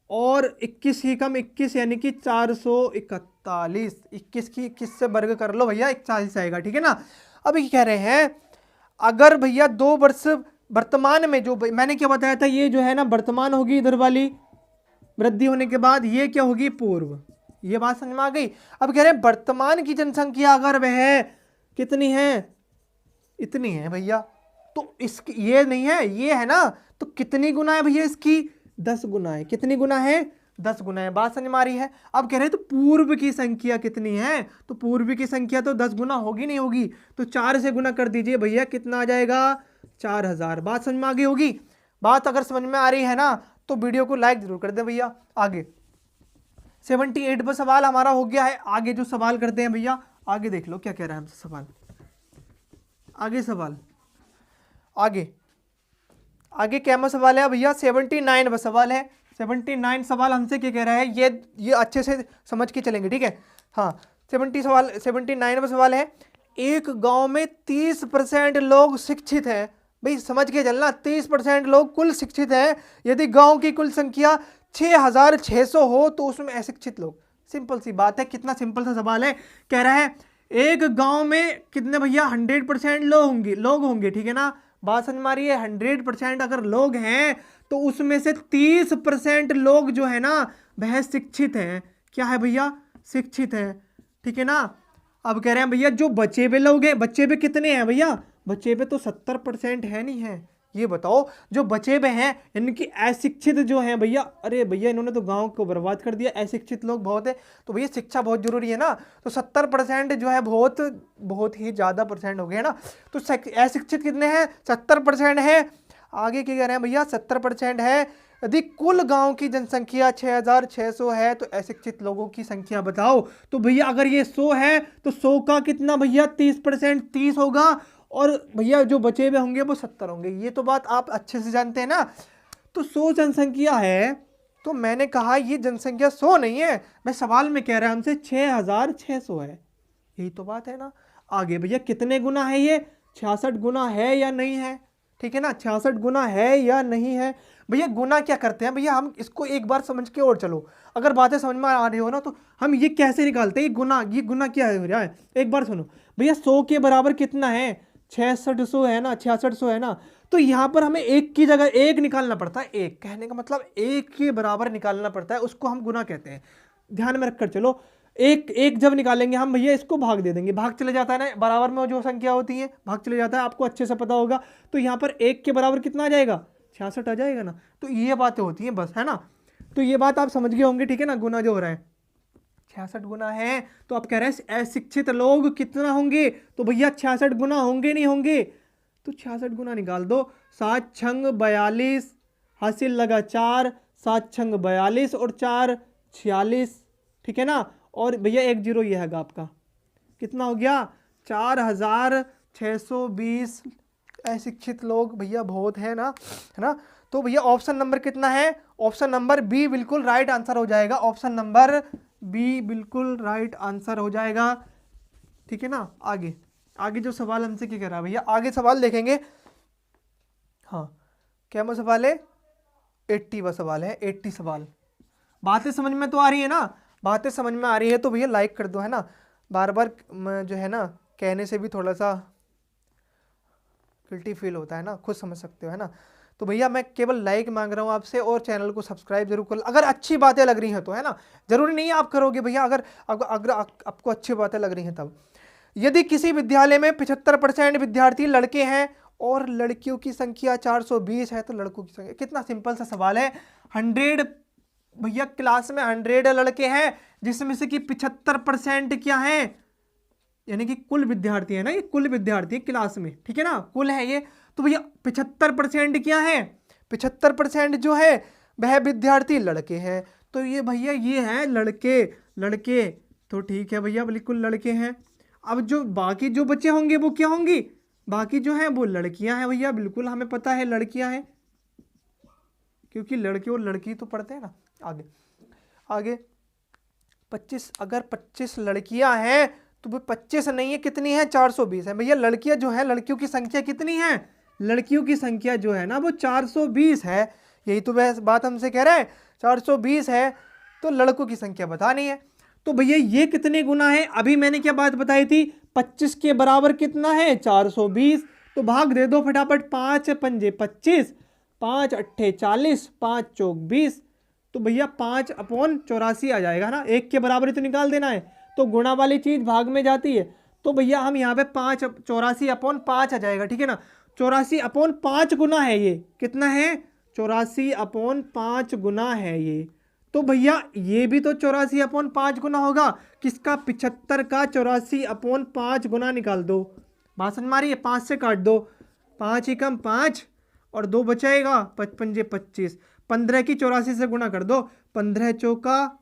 और 21 ही कम 21, यानी कि 441। 21 की 21 से वर्ग कर लो भैया, 41 आएगा, ठीक है ना। अब ये कह रहे हैं अगर भैया 2 वर्ष वर्तमान में, जो मैंने क्या बताया था, ये जो है ना वर्तमान होगी इधर वाली वृद्धि होने के बाद, ये क्या होगी, पूर्व। ये बात समझ में आ गई। अब कह रहे हैं वर्तमान की जनसंख्या अगर वह कितनी है, इतनी है भैया, तो इसकी ये नहीं है, ये है ना, तो कितनी गुना है भैया इसकी, 10 गुना है। कितनी गुना है, 10 गुना है। बात समझ में आ रही है। अब कह रहे हैं तो पूर्व की संख्या कितनी है, तो पूर्व की संख्या तो 10 गुना होगी नहीं होगी, तो 4 से गुना कर दीजिए भैया, कितना आ जाएगा, 4000। बात समझ में आ गई होगी। बात अगर समझ में आ रही है ना तो वीडियो को लाइक जरूर कर दे भैया। आगे 78 पर सवाल हमारा हो गया है। आगे जो सवाल करते हैं भैया, आगे देख लो क्या कह रहा है हमसे सवाल। आगे क्या में सवाल है भैया, 79 पर सवाल है। 79 सवाल हमसे क्या कह रहा है, ये अच्छे से समझ के चलेंगे, ठीक है। हाँ 79 पर सवाल है, एक गांव में 30% लोग शिक्षित हैं। भाई समझ के चलना, 30% लोग कुल शिक्षित हैं। यदि गांव की कुल संख्या 6600 हो तो उसमें अशिक्षित लोग। सिंपल सी बात है, कितना सिंपल सा सवाल है। कह रहा है एक गांव में कितने भैया, 100% लोग होंगे, ठीक है ना। बात समझ में आ रही है। 100% अगर लोग हैं तो उसमें से 30% लोग जो है ना वह शिक्षित हैं। क्या है भैया, शिक्षित हैं, ठीक है ना। अब कह रहे हैं भैया जो बचे हुए लोग हैं, बचे हुए कितने हैं भैया, बचे हुए तो 70% है नहीं है, ये बताओ जो बचे हुए हैं इनकी अशिक्षित जो हैं भैया, अरे भैया इन्होंने तो गांव को बर्बाद कर दिया, अशिक्षित लोग बहुत है। तो भैया शिक्षा बहुत जरूरी है ना, तो 70% जो है बहुत बहुत ही ज़्यादा परसेंट हो गया ना। तो अशिक्षित कितने हैं, 70% है। आगे क्या कह रहे हैं भैया, 70% है। यदि कुल गांव की जनसंख्या 6600 है तो अशिक्षित लोगों की संख्या बताओ। तो भैया अगर ये 100 है तो 100 का कितना भैया 30%, 30 होगा, और भैया जो बचे हुए होंगे वो 70 होंगे। ये तो बात आप अच्छे से जानते हैं ना। तो 100 जनसंख्या है, तो मैंने कहा ये जनसंख्या 100 नहीं है, मैं सवाल में कह रहा हूं हमसे 6600 है, यही तो बात है ना। आगे भैया कितने गुना है ये, 66 गुना है या नहीं है, ठीक है ना, 66 गुना है या नहीं है। भैया गुना क्या करते हैं भैया, हम इसको एक बार समझ के और चलो, अगर बातें समझ में आ रही हो ना तो हम ये कैसे निकालते हैं, ये गुना क्या है भैया, एक बार सुनो भैया। 100 के बराबर कितना है, 6600 है ना, 6600 है ना। तो यहाँ पर हमें एक की जगह एक निकालना पड़ता है, एक कहने का मतलब एक के बराबर निकालना पड़ता है, उसको हम गुना कहते हैं। ध्यान में रखकर चलो, एक एक जब निकालेंगे हम भैया इसको भाग दे देंगे, भाग चले जाता है ना, बराबर में जो संख्या होती है भाग चले जाता है, आपको अच्छे से पता होगा। तो यहाँ पर एक के बराबर कितना आ जाएगा, 66 आ जाएगा ना। तो ये बातें होती हैं बस, है ना। तो ये बात आप समझ गए होंगे, ठीक है ना। गुना जो हो रहा है 66 गुना है, तो आप कह रहे हैं अशिक्षित लोग कितना होंगे, तो भैया 66 गुना होंगे नहीं होंगे, तो 66 गुना निकाल दो। 7 छंग 42, हासिल लगा 4, 7 छंग 42 और 4 46, ठीक है ना। और भैया 1 0 ये है आपका, कितना हो गया 4620 अशिक्षित लोग भैया बहुत है ना, है ना। तो भैया ऑप्शन नंबर कितना है, ऑप्शन नंबर बी बिल्कुल राइट आंसर हो जाएगा, ऑप्शन नंबर बी बिल्कुल राइट आंसर हो जाएगा, ठीक है ना। आगे आगे जो सवाल हमसे क्या कह रहा है भैया, आगे सवाल देखेंगे। हाँ क्या वो सवाल है, 80वां सवाल है, 80 सवाल। बातें समझ में तो आ रही है ना, बातें समझ में आ रही है तो भैया लाइक कर दो, है ना। बार बार जो है ना कहने से भी थोड़ा सा गिल्टी फील होता है ना, खुद समझ सकते हो, है ना। तो भैया मैं केवल लाइक मांग रहा हूँ आपसे, और चैनल को सब्सक्राइब जरूर कर, अगर अच्छी बातें लग रही हैं तो, है ना। जरूरी नहीं है आप करोगे भैया, अगर आपको अच्छी बातें लग रही हैं तब। यदि किसी विद्यालय में 75% विद्यार्थी लड़के हैं और लड़कियों की संख्या 420 है तो लड़कों की संख्या, कितना सिंपल सा सवाल है। 100 भैया क्लास में 100 लड़के हैं, जिसमें से कि 75% क्या है, यानी कि कुल विद्यार्थी है ना, ये कुल विद्यार्थी क्लास में, ठीक है ना, कुल है ये। तो भैया 75% क्या है, 75% जो है वह विद्यार्थी लड़के हैं, तो ये भैया ये है लड़के, लड़के तो ठीक है भैया बिल्कुल लड़के हैं। अब जो बाकी जो बच्चे होंगे वो क्या होंगी, बाकी जो है वो लड़कियां हैं भैया, बिल्कुल हमें पता है लड़कियां हैं, क्योंकि लड़के और लड़की तो पढ़ते हैं ना। आगे आगे 25, अगर 25 लड़कियां हैं तो वो 25 नहीं है, कितनी है 420 है भैया। लड़कियां जो है, लड़कियों की संख्या कितनी है, लड़कियों की संख्या जो है ना वो 420 है, यही तो वह बात हमसे कह रहे हैं, 420 है, तो लड़कों की संख्या बतानी है। तो भैया ये कितने गुना है, अभी मैंने क्या बात बताई थी, 25 के बराबर कितना है 420, तो भाग दे दो फटाफट, 5 पंजे 25, 5 अट्ठे 40, 5 चौक 20, तो भैया 5/84 आ जाएगा ना, एक के बराबर ही तो निकाल देना है, तो गुणा वाली चीज भाग में जाती है, तो भैया हम यहाँ पे 5/84/5 आ जाएगा, ठीक है ना। 84/5 गुना है ये, कितना है 84/5 गुना है ये, तो भैया ये भी तो 84/5 गुना होगा, किसका 75 का 84/5 गुना निकाल दो। बात समझ में आ रही है, 5 से काट दो, 5 ही कम 5 और 2 बचाएगा, 55 25, 15 की 84 से गुणा कर दो, 15 चौका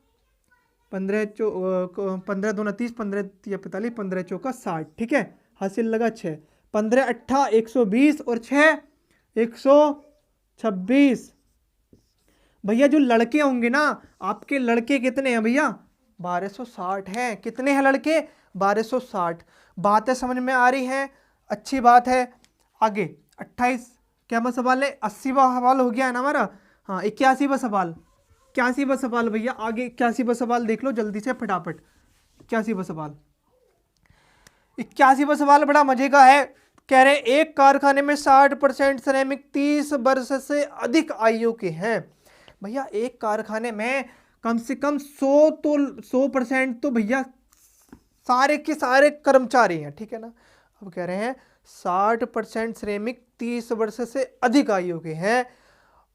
15 दूना 30, 15 या 45, 15 चौका 60, ठीक है, हासिल लगा 6, 15 अट्ठा 120 और 6 126। भैया जो लड़के होंगे ना, आपके लड़के कितने हैं भैया 1260 हैं, कितने हैं लड़के 1260। बातें समझ में आ रही हैं, अच्छी बात है। आगे 28 क्या सवाल है, 80वां सवाल हो गया है ना हमारा। हाँ 81वां सवाल, 81वां सवाल भैया, आगे 81वां सवाल देख लो जल्दी से फटाफट। 81वां सवाल, 81वां सवाल बड़ा मजे का है, कह रहे एक कारखाने में 60% श्रमिक 30 वर्ष से अधिक आयु के हैं। भैया एक कारखाने में कम से कम 100% तो भैया सारे के सारे कर्मचारी हैं, ठीक है ना। अब कह रहे हैं 60% श्रमिक 30 वर्ष से अधिक आयु के हैं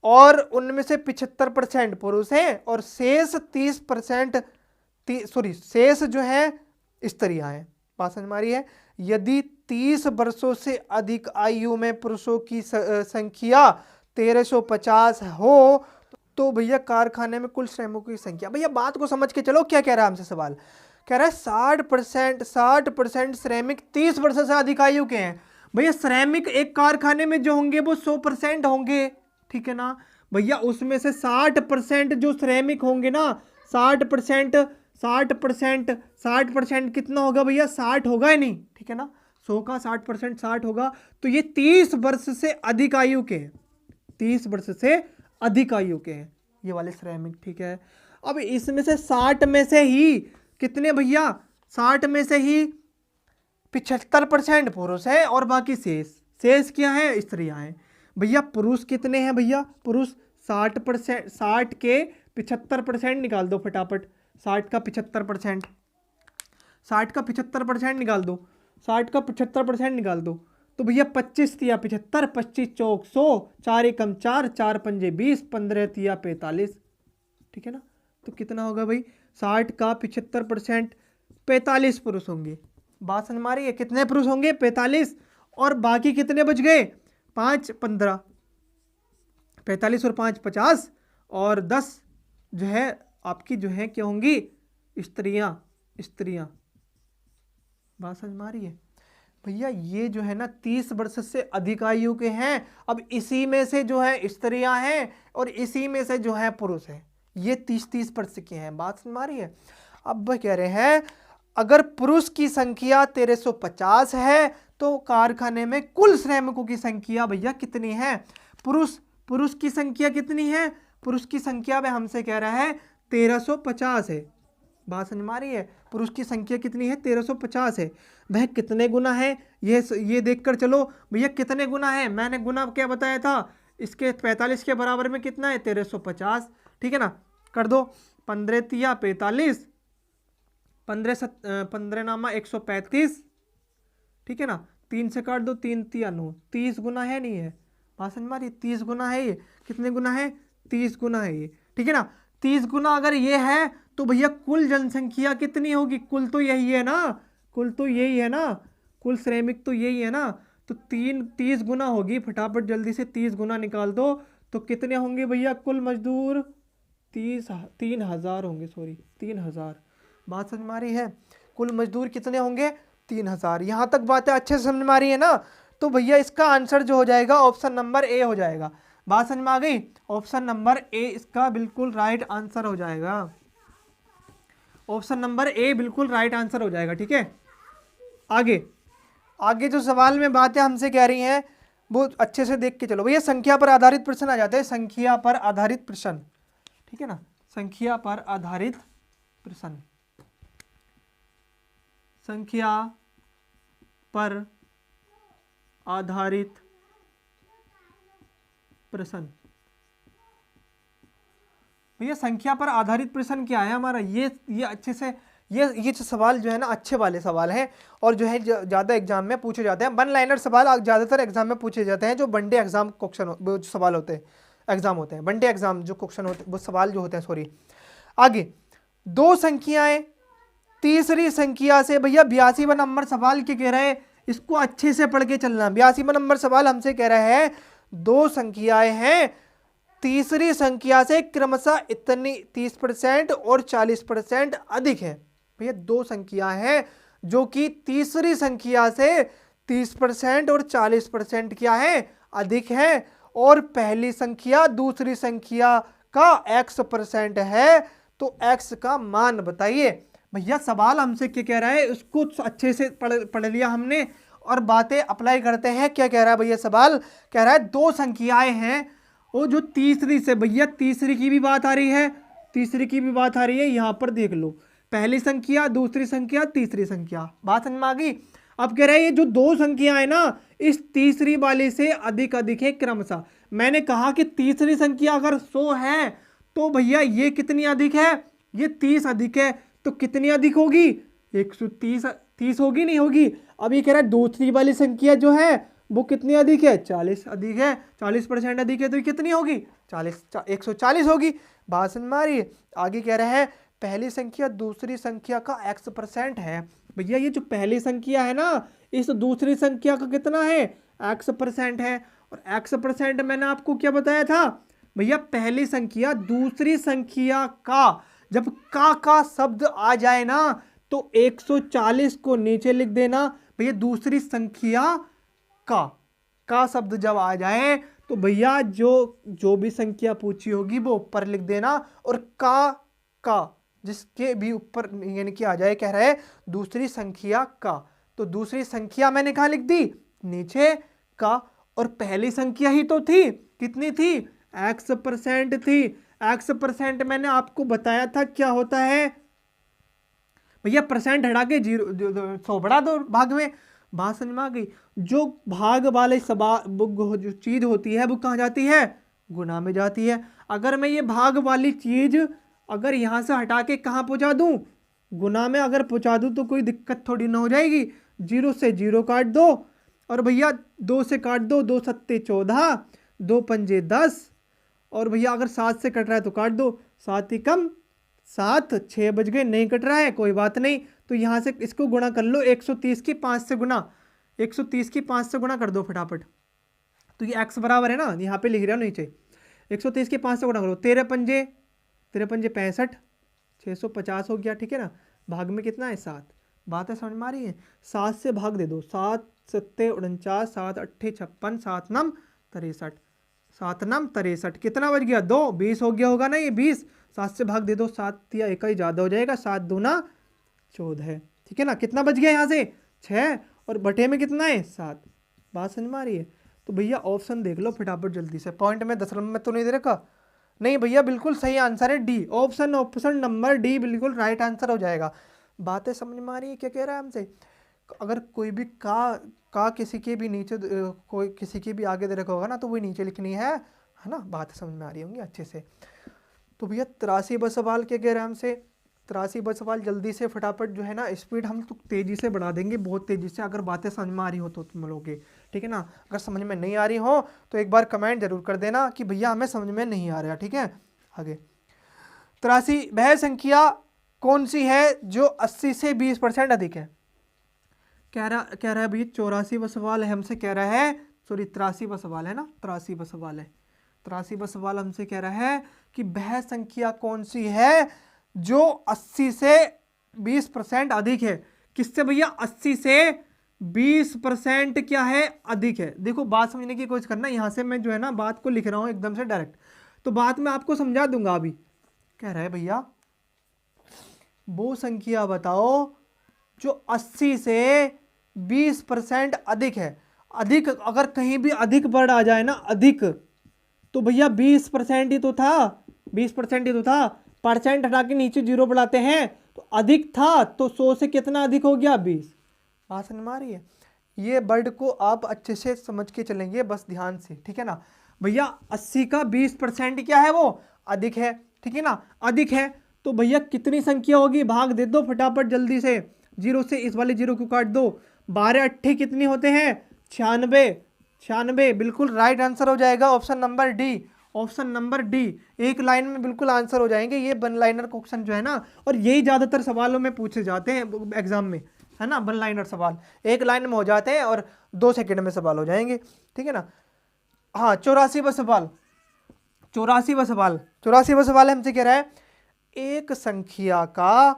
और उनमें से 75% पुरुष हैं और शेष 30% शेष जो है स्त्रियां हैं। बात समझ में आ रही है। यदि 30 वर्षों से अधिक आयु में पुरुषों की संख्या 1350 हो तो भैया कारखाने में कुल श्रमिकों की संख्या, भैया बात को समझ के चलो क्या कह रहा है हमसे सवाल, कह रहा है 60% श्रमिक 30 वर्ष से अधिक आयु के हैं। भैया श्रमिक एक कारखाने में जो होंगे वो 100% होंगे, ठीक है ना भैया। उसमें से 60% जो श्रमिक होंगे ना, 60% कितना होगा भैया, 60 होगा ही नहीं, ठीक है ना। 100 का 60% 60 होगा, तो ये 30 वर्ष से अधिक आयु के हैं, 30 वर्ष से अधिक आयु के हैं ये वाले श्रमिक, ठीक है। अब इसमें से 60 में से ही कितने भैया, 60 में से ही 75% पुरुष है और बाकी शेष क्या है, स्त्रियां हैं। भैया पुरुष कितने हैं भैया, पुरुष 60%, 60 के 75% निकाल दो फटाफट, 60 का 75%, 60 का 75% निकाल दो, 60 का 75% निकाल दो, तो भैया 25 तिया 75, 25 चौक 100, 4 एकम 4, 4 पंजे 20, 15 तिया 45, ठीक है ना। तो कितना होगा भाई, 60 का 75% 45 पुरुष होंगे। बात समझ में आ रही है, कितने पुरुष होंगे, 45, और बाकी कितने बच गए, 5 15, 45 और 5 50, और 10 जो है आपकी जो है क्या होंगी, स्त्रियां। बात समझ में आ रही है भैया। ये जो है ना 30 वर्ष से अधिक आयु के हैं, अब इसी में से जो है स्त्रियां हैं और इसी में से जो है पुरुष हैं, ये 30 वर्ष के हैं। बात समझ में आ रही है। अब वह कह रहे हैं अगर पुरुष की संख्या 1350 है तो कारखाने में कुल श्रमिकों की संख्या भैया कितनी है, पुरुष की संख्या कितनी है, पुरुष की संख्या में हमसे कह रहा है 1350 है। बात समझ में आ रही है, पुरुष की संख्या कितनी है, 1350 है। वह कितने गुना है, ये देखकर चलो भैया कितने गुना है। मैंने गुना क्या बताया था, इसके 45 के बराबर में कितना है, 1350, ठीक है ना। कर दो 15 तिया 45, 15 नामा 135, ठीक है ना। 3 से काट दो, 3 तिया 9, 30 गुना है नहीं है। बात समझ में आ रही है, 30 गुना है ये, कितने गुना है, 30 गुना है ये, ठीक है ना। 30 गुना अगर ये है तो भैया कुल जनसंख्या कितनी होगी, कुल तो यही है ना, कुल तो यही है ना, कुल श्रमिक तो यही है ना, तो 30 गुना होगी। फटाफट जल्दी से 30 गुना निकाल दो, तो कितने होंगे भैया कुल मजदूर, 3000 होंगे, सॉरी 3000। बात समझ में आ रही है, कुल मजदूर कितने होंगे, 3000। यहाँ तक बातें अच्छे से समझ में आ रही है ना। तो भैया इसका आंसर जो हो जाएगा ऑप्शन नंबर ए हो जाएगा। बात समझ में आ गई, ऑप्शन नंबर ए इसका बिल्कुल राइट आंसर हो जाएगा, ऑप्शन नंबर ए बिल्कुल राइट आंसर हो जाएगा, ठीक है। आगे जो सवाल में बातें हमसे कह रही हैं वो अच्छे से देख के चलो भैया। संख्या पर आधारित प्रश्न आ जाते हैं, संख्या पर आधारित प्रश्न, ठीक है ना, संख्या पर आधारित प्रश्न, संख्या पर आधारित प्रश्न। भैया संख्या पर आधारित प्रश्न क्या है हमारा, ये अच्छे से ये सवाल जो है ना अच्छे वाले सवाल हैं और जो है ज़्यादा एग्जाम में पूछे जाते हैं। वन लाइनर सवाल ज़्यादातर एग्जाम में पूछे जाते हैं, जो वनडे एग्जाम क्वेश्चन सवाल होते हैं, एग्जाम होते हैं वनडे एग्जाम जो क्वेश्चन होते हैं वो सवाल जो होते हैं, सॉरी। आगे दो संख्याएं तीसरी संख्या से, भैया 82वां नंबर सवाल क्या कह रहा है, इसको अच्छे से पढ़ के चलना। 82वां नंबर सवाल हमसे कह रहा है दो संख्याएं हैं तीसरी संख्या से क्रमशः इतनी 30% और 40% अधिक है। भैया दो संख्या हैं जो कि तीसरी संख्या से 30% और 40% क्या है, अधिक है, और पहली संख्या दूसरी संख्या का x% है, तो x का मान बताइए। भैया सवाल हमसे क्या कह रहा है, उसको अच्छे से पढ़ लिया हमने और बातें अप्लाई करते हैं। क्या कह रहा है भैया सवाल, कह रहा है दो संख्याएं हैं वो जो तीसरी से, भैया तीसरी की भी बात आ रही है, तीसरी की भी बात आ रही है, यहां पर देख लो पहली संख्या दूसरी संख्या तीसरी संख्या। बात समझ में आ गई। अब कह रहा है ये जो दो संख्या है ना इस तीसरी वाली से अधिक अधिक है क्रमशः। मैंने कहा कि तीसरी संख्या अगर 100 है तो भैया ये कितनी अधिक है, ये 30 अधिक है, तो कितनी अधिक होगी, 130 होगी नहीं होगी। अब ये कह रहा है दूसरी वाली संख्या जो है वो कितनी अधिक है, 40 अधिक है, 40% अधिक है, तो ये कितनी होगी, 140 होगी। बात समझ में आ रही है। आगे कह रहा है पहली संख्या दूसरी संख्या का x% है। भैया ये जो पहली संख्या है ना, इस दूसरी संख्या का कितना है, x% है। और x% मैंने आपको क्या बताया था भैया, पहली संख्या दूसरी संख्या का, जब का शब्द आ जाए ना तो 140 को नीचे लिख देना। भैया दूसरी संख्या का शब्द जब आ जाए तो भैया जो भी संख्या पूछी होगी वो ऊपर लिख देना। और का जिसके भी ऊपर यानी कि आ जाए, कह रहा है दूसरी संख्या का, तो दूसरी संख्या मैंने कहा लिख दी, नीचे का। और पहली संख्या ही तो थी, कितनी थी, x% थी। x% मैंने आपको बताया था क्या होता है भैया, परसेंट हटा के 100 बढ़ा दो भाग में। बात समझ में आ गई। जो भाग वाले जो चीज होती है वो कहाँ जाती है, गुना में जाती है। अगर मैं ये भाग वाली चीज अगर यहां से हटा के कहाँ पहुंचा दूं, गुना में अगर पहुंचा दूं तो कोई दिक्कत थोड़ी ना हो जाएगी। 0 से 0 काट दो, और भैया 2 से काट दो, 2 सत्ते 14, 2 पंजे 10, और भैया अगर 7 से कट रहा है तो काट दो, 7 ही कम 7, 6 बज गए, नहीं कट रहा है कोई बात नहीं। तो यहाँ से इसको गुणा कर लो, 130 की 5 से गुना, 130 की 5 से गुणा कर दो फटाफट। तो ये x बराबर है ना, यहाँ पे लिख रहा हूँ नीचे, 130 की 5 से गुणा करो, 13 पंजे 65, 650 हो गया, ठीक है ना। भाग में कितना है, 7। बात है समझ में आ रही है। 7 से भाग दे दो, 7 सत्ते 49, 7 अट्ठे 56, 7 नम 63, 7 नम 63, कितना बच गया, 2, 20 हो गया होगा ना ये 20। 7 से भाग दे दो, 7 या 1 ही ज़्यादा हो जाएगा, 7 दूना 14, ठीक है ना। कितना बच गया यहाँ से, 6, और बटे में कितना है, 7। बात समझ में आ रही है। तो भैया ऑप्शन देख लो फटाफट जल्दी से, पॉइंट में दशमलव में तो नहीं दे रखा, नहीं भैया बिल्कुल सही आंसर है डी, ऑप्शन नंबर डी बिल्कुल राइट आंसर हो जाएगा। बातें समझ में आ रही है, क्या कह रहा है हमसे। अगर कोई भी का किसी के भी नीचे कोई किसी के भी आगे दे रखा होगा ना तो वही नीचे लिखनी है ना। बात समझ में आ रही होंगी अच्छे से। तो भैया 83वां सवाल क्या कह रहा है हमसे, 83वां सवाल जल्दी से फटाफट जो है ना, स्पीड हम तो तेज़ी से बढ़ा देंगे, बहुत तेज़ी से, अगर बातें समझ में आ रही हो तो तुम लोगे, ठीक है ना। अगर समझ में नहीं आ रही हो तो एक बार कमेंट जरूर कर देना कि भैया हमें समझ में नहीं आ रहा, ठीक है। आगे 83 वह संख्या कौन सी है जो 80 से 20% अधिक है। कह रहा है भैया 84वां सवाल है हमसे, कह रहा है सॉरी 83वां सवाल है ना, 83वां सवाल है। 83वां सवाल हमसे कह रहा है कि वह संख्या कौन सी है जो 80 से 20% अधिक है। किससे भैया, 80 से 20% क्या है, अधिक है। देखो बात समझने की कोशिश करना, यहाँ से मैं जो है ना बात को लिख रहा हूँ एकदम से डायरेक्ट, तो बात मैं आपको समझा दूंगा अभी। कह रहा है भैया वो संख्या बताओ जो 80 से 20% अधिक है। अधिक अगर कहीं भी अधिक वर्ड आ जाए ना, अधिक, तो भैया 20% ही तो था, 20% ही तो था। परसेंट हटा के नीचे 0 बढ़ाते हैं, तो अधिक था तो 100 से कितना अधिक हो गया, 20। बात समझ में आ रही है। ये वर्ड को आप अच्छे से समझ के चलेंगे बस ध्यान से, ठीक है ना। भैया 80 का 20% क्या है, वो अधिक है, ठीक है ना। अधिक है तो भैया कितनी संख्या होगी, भाग दे दो फटाफट जल्दी से। 0 से इस वाले 0 को काट दो, 12 अट्ठे कितनी होते हैं, 96, बिल्कुल राइट आंसर हो जाएगा option number D. Option number D एक लाइन में बिल्कुल आंसर हो जाएंगे। ये वन लाइनर क्वेश्चन जो है ना, और यही ज़्यादातर सवालों में पूछे जाते हैं एग्जाम में, है ना। वन लाइनर सवाल एक लाइन में हो जाते हैं और 2 सेकंड में सवाल हो जाएंगे, ठीक है ना। हाँ 84वां सवाल, 84वां सवाल हमसे कह रहा है एक संख्या का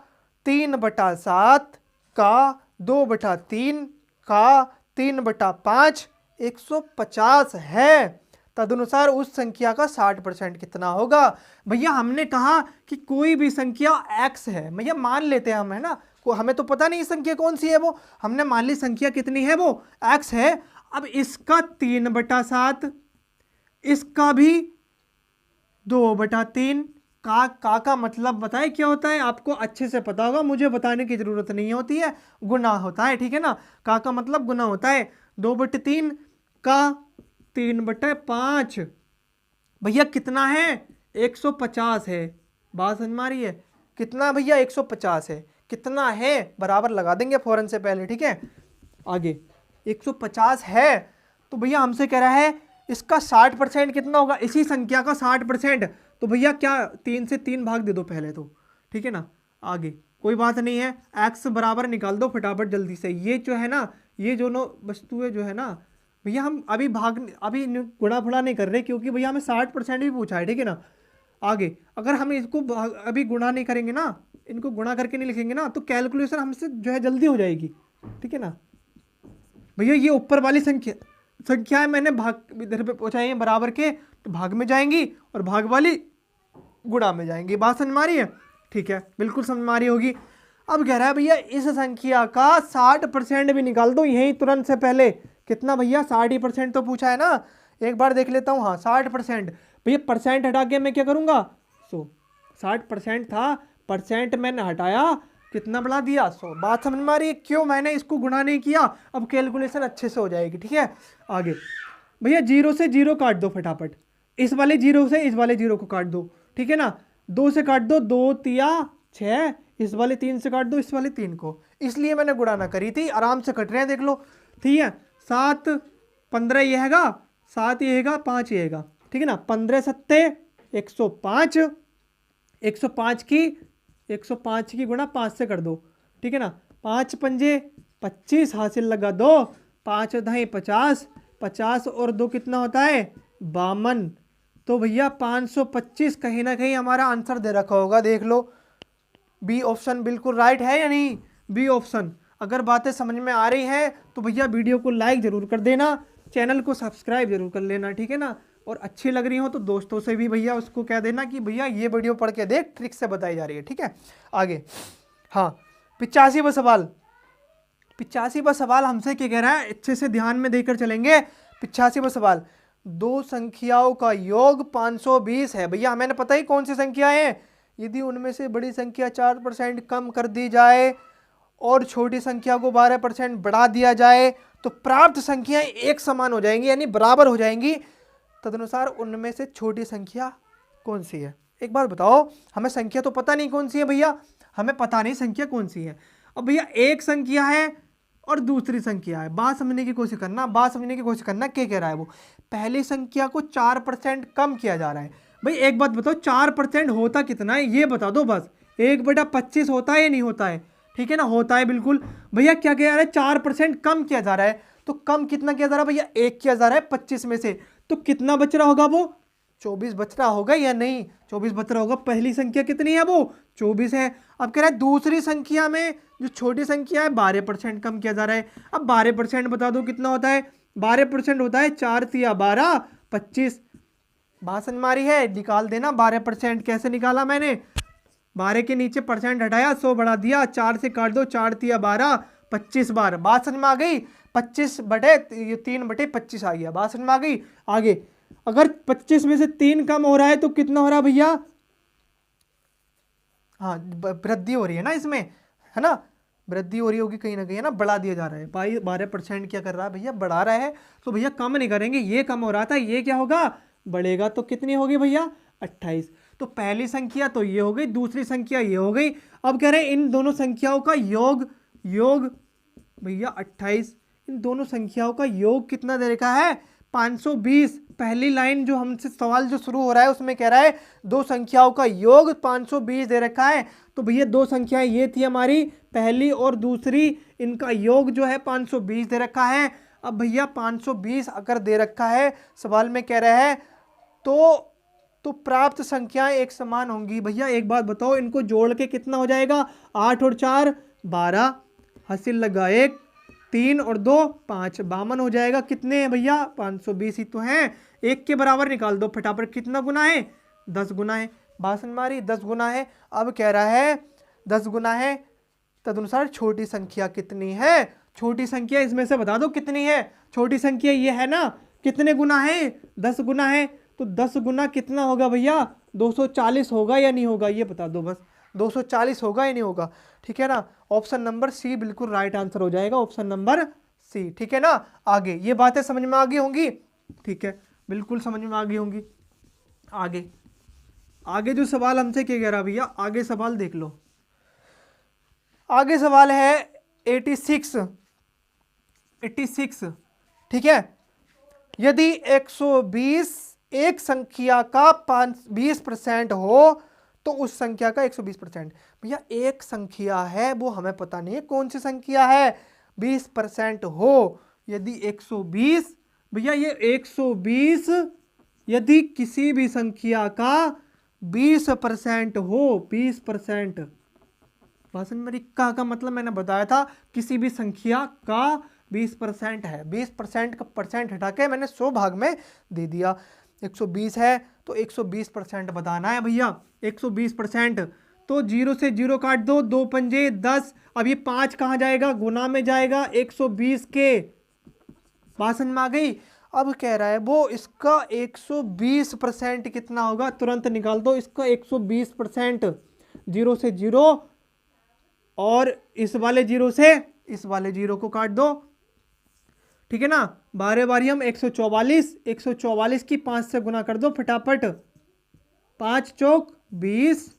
3/7 का 2/3 का 3/5 150 है, तदनुसार उस संख्या का 60% कितना होगा। भैया हमने कहा कि कोई भी संख्या x है, भैया मान लेते हैं हम, है ना, हमें तो पता नहीं संख्या कौन सी है, वो हमने मान ली संख्या कितनी है, वो x है। अब इसका 3/7, इसका भी 2/3, का मतलब बताए क्या होता है, आपको अच्छे से पता होगा, मुझे बताने की जरूरत नहीं होती है, गुना होता है, ठीक है ना। का मतलब गुना होता है। 2/3 का 3/5 भैया कितना है, 150 है। बात समझ में आ रही है, कितना भैया 150 है। कितना है बराबर लगा देंगे फौरन से पहले, ठीक है। आगे 150 है तो भैया हमसे कह रहा है इसका 60% कितना होगा, इसी संख्या का 60%। तो भैया क्या 3 से 3 भाग दे दो पहले तो, ठीक है ना। आगे कोई बात नहीं है, x बराबर निकाल दो फटाफट जल्दी से। ये जो है ना, ये दोनों वस्तुएं जो है ना भैया, हम अभी गुणा फुड़ा नहीं कर रहे क्योंकि भैया हमें 60% भी पूछा है, ठीक है ना। आगे अगर हम इसको अभी गुणा नहीं करेंगे ना, इनको गुणा करके नहीं लिखेंगे ना, तो कैलकुलेशन हमसे जो है जल्दी हो जाएगी, ठीक है ना। भैया ये ऊपर वाली संख्या है, मैंने भाग इधर पे पहुंचाई है बराबर के, तो भाग में जाएंगी और भाग वाली गुणा में जाएंगी। बात समझ में आ रही है, ठीक है, बिल्कुल समझ में आ रही होगी। अब कह रहा है भैया इस संख्या का 60% भी निकाल दो यही तुरंत से पहले। कितना भैया, 60% तो पूछा है ना, एक बार देख लेता हूँ। हाँ 60%। भैया परसेंट हटा के मैं क्या करूँगा, 60% था, परसेंट मैंने हटाया, कितना बढ़ा दिया, 100। बात समझ में आ रही है क्यों मैंने इसको गुणा नहीं किया। अब कैलकुलेशन अच्छे से हो जाएगी, ठीक है। आगे भैया 0 से 0 काट दो फटाफट, इस वाले 0 से इस वाले 0 को काट दो, ठीक है ना। 2 से काट दो, 2 तिया 6, इस वाले 3 से काट दो इस वाले 3 को, इसलिए मैंने गुणा ना करी थी। आराम से कट रहे हैं देख लो, ठीक है। 7 15 ये हैगा, 7 ये हैगा, 5 ये हैगा, ठीक है ना। 15 सत्ते 105, 105 की गुणा 5 से कर दो, ठीक है ना। 5 पंजे 25 हासिल लगा दो, 5 दही 50, 50 और 2 कितना होता है 52। तो भैया 525 कहीं ना कहीं हमारा आंसर दे रखा होगा, देख लो। बी ऑप्शन बिल्कुल राइट है या नहीं, बी ऑप्शन। अगर बातें समझ में आ रही हैं तो भैया वीडियो को लाइक जरूर कर देना, चैनल को सब्सक्राइब जरूर कर लेना, ठीक है ना। और अच्छी लग रही हो तो दोस्तों से भी भैया उसको कह देना कि भैया ये वीडियो पढ़ के देख, ट्रिक से बताई जा रही है, ठीक है। आगे हाँ 85वां सवाल, 85वां सवाल हमसे क्या कह रहा है, अच्छे से ध्यान में देकर चलेंगे। 85वां सवाल, दो संख्याओं का योग 520 है। भैया हमें पता ही कौन सी संख्या है, यदि उनमें से बड़ी संख्या 4% कम कर दी जाए और छोटी संख्या को 12% बढ़ा दिया जाए तो प्राप्त संख्याएं एक समान हो जाएंगी, यानी बराबर हो जाएंगी। तदनुसार उनमें से छोटी संख्या कौन सी है। एक बार बताओ, हमें संख्या तो पता नहीं कौन सी है भैया, हमें पता नहीं संख्या कौन सी है। अब भैया एक संख्या है और दूसरी संख्या है, बात समझने की कोशिश करना, बात समझने की कोशिश करना। क्या कह रहा है वो, पहली संख्या को 4% कम किया जा रहा है। भाई एक बात बताओ, 4% होता कितना है ये बता दो बस। 1/25 होता है या नहीं होता है, ठीक है ना, होता है बिल्कुल। भैया क्या कह रहा है, 4% कम किया जा रहा है, तो कम कितना किया जा रहा है भैया, 1 किया जा रहा है 25 में से, तो कितना बच रहा होगा वो 24 बच रहा होगा या नहीं, 24 बच रहा होगा। पहली संख्या कितनी है वो 24 है। अब कह रहा है दूसरी संख्या में जो छोटी संख्या है 12% कम किया जा रहा है। अब 12% बता दो कितना होता है, 12% होता है 4 तिया 12 25। बात समझ में आ रही है, निकाल देना 12%। कैसे निकाला मैंने, 12 के नीचे परसेंट हटाया, 100 बढ़ा दिया, 4 से काट दो, 4 तिया 12 25 बार। बात समझ में आ गई, 25/3/25 आ गया, बात समझ में आ गई। आगे अगर 25 में से 3 कम हो रहा है तो कितना हो रहा है भैया, हाँ वृद्धि हो रही है ना इसमें, है ना, वृद्धि हो रही होगी कहीं ना कहीं, है ना, बढ़ा दिया जा रहा है। भाई 12% क्या कर रहा है भैया, बढ़ा रहा है। तो भैया कम नहीं करेंगे, ये कम हो रहा था, ये क्या होगा बढ़ेगा, तो कितनी होगी भैया 28। तो पहली संख्या तो ये हो गई, दूसरी संख्या ये हो गई। अब कह रहे हैं इन दोनों संख्याओं का योग भैया 28, इन दोनों संख्याओं का योग कितना दे रखा है 520। पहली लाइन जो हमसे सवाल जो शुरू हो रहा है उसमें कह रहा है दो संख्याओं का योग 520 दे रखा है। तो भैया दो संख्याएं ये थी हमारी पहली और दूसरी, इनका योग जो है 520 दे रखा है। अब भैया 520 अगर दे रखा है सवाल में कह रहा है तो प्राप्त संख्याएं एक समान होंगी। भैया एक बात बताओ, इनको जोड़ के कितना हो जाएगा, 8 और 4 12, हासिल लगा 1, 3 और 2 5, 52 हो जाएगा। कितने हैं भैया 520 ही तो हैं। 1 के बराबर निकाल दो फटाफट, कितना गुना है 10 गुना है। बात समझ में आ रही, 10 गुना है। अब कह रहा है 10 गुना है, तदनुसार छोटी संख्या कितनी है, छोटी संख्या इसमें से बता दो कितनी है। छोटी संख्या ये है ना, कितने गुना है 10 गुना है, तो 10 गुना कितना होगा भैया 240 होगा या नहीं होगा, ये बता दो बस, 240 होगा या नहीं होगा, ठीक है ना। ऑप्शन नंबर सी बिल्कुल राइट आंसर हो जाएगा, ऑप्शन नंबर सी, ठीक है ना। आगे ये बातें समझ में आ गई होंगी, ठीक है, बिल्कुल समझ में आ गई होंगी। आगे जो सवाल हमसे क्या कह रहा भैया, आगे सवाल देख लो। आगे सवाल है 86। ठीक है, यदि 120 एक संख्या का 20% हो तो उस संख्या का 120%। भैया एक संख्या है, वो हमें पता नहीं है कौन सी संख्या है, 20% हो यदि 120, भैया ये 120 यदि किसी भी संख्या का 20% हो, 20%, भाषण मेरी का मतलब मैंने बताया था किसी भी संख्या का 20% है, 20% का परसेंट हटा के मैंने 100 भाग में दे दिया। 120 है तो 120% बताना है भैया, 120%। तो 0 से 0 काट दो, 2 पंजे 10, अब ये 5 कहाँ जाएगा, गुना में जाएगा 120 के, भाषण में आ गई। अब कह रहा है वो इसका 120% कितना होगा, तुरंत निकाल दो इसका 120%। 0 से 0 और इस वाले 0 से इस वाले 0 को काट दो, ठीक है ना। बारे बारी हम 144 की 5 से गुना कर दो फटाफट, 5 चौक 20,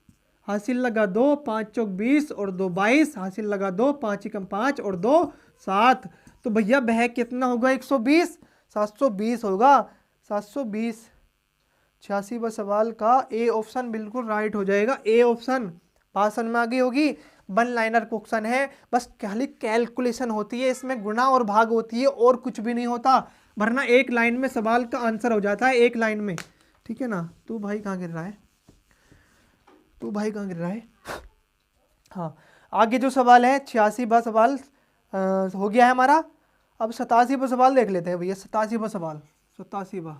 हासिल लगा 2, 5 चौक 20 और 2 22, हासिल लगा 2, 5 एकम 5 और 2 7। तो भैया वह कितना होगा 120, 720 होगा, 720। 86वां सवाल का ए ऑप्शन बिल्कुल राइट हो जाएगा, ए ऑप्शन। भाषण में आगे होगी, वन लाइनर क्वेश्चन है, बस खाली कैलकुलेशन होती है इसमें, गुणा और भाग होती है और कुछ भी नहीं होता, वरना एक लाइन में सवाल का आंसर हो जाता है, एक लाइन में, ठीक है ना। तू भाई कहाँ गिर रहा है, हाँ। आगे जो सवाल है 86वां सवाल हो गया है हमारा। अब 87वां सवाल देख लेते हैं भैया, 87वां सवाल, 87वां।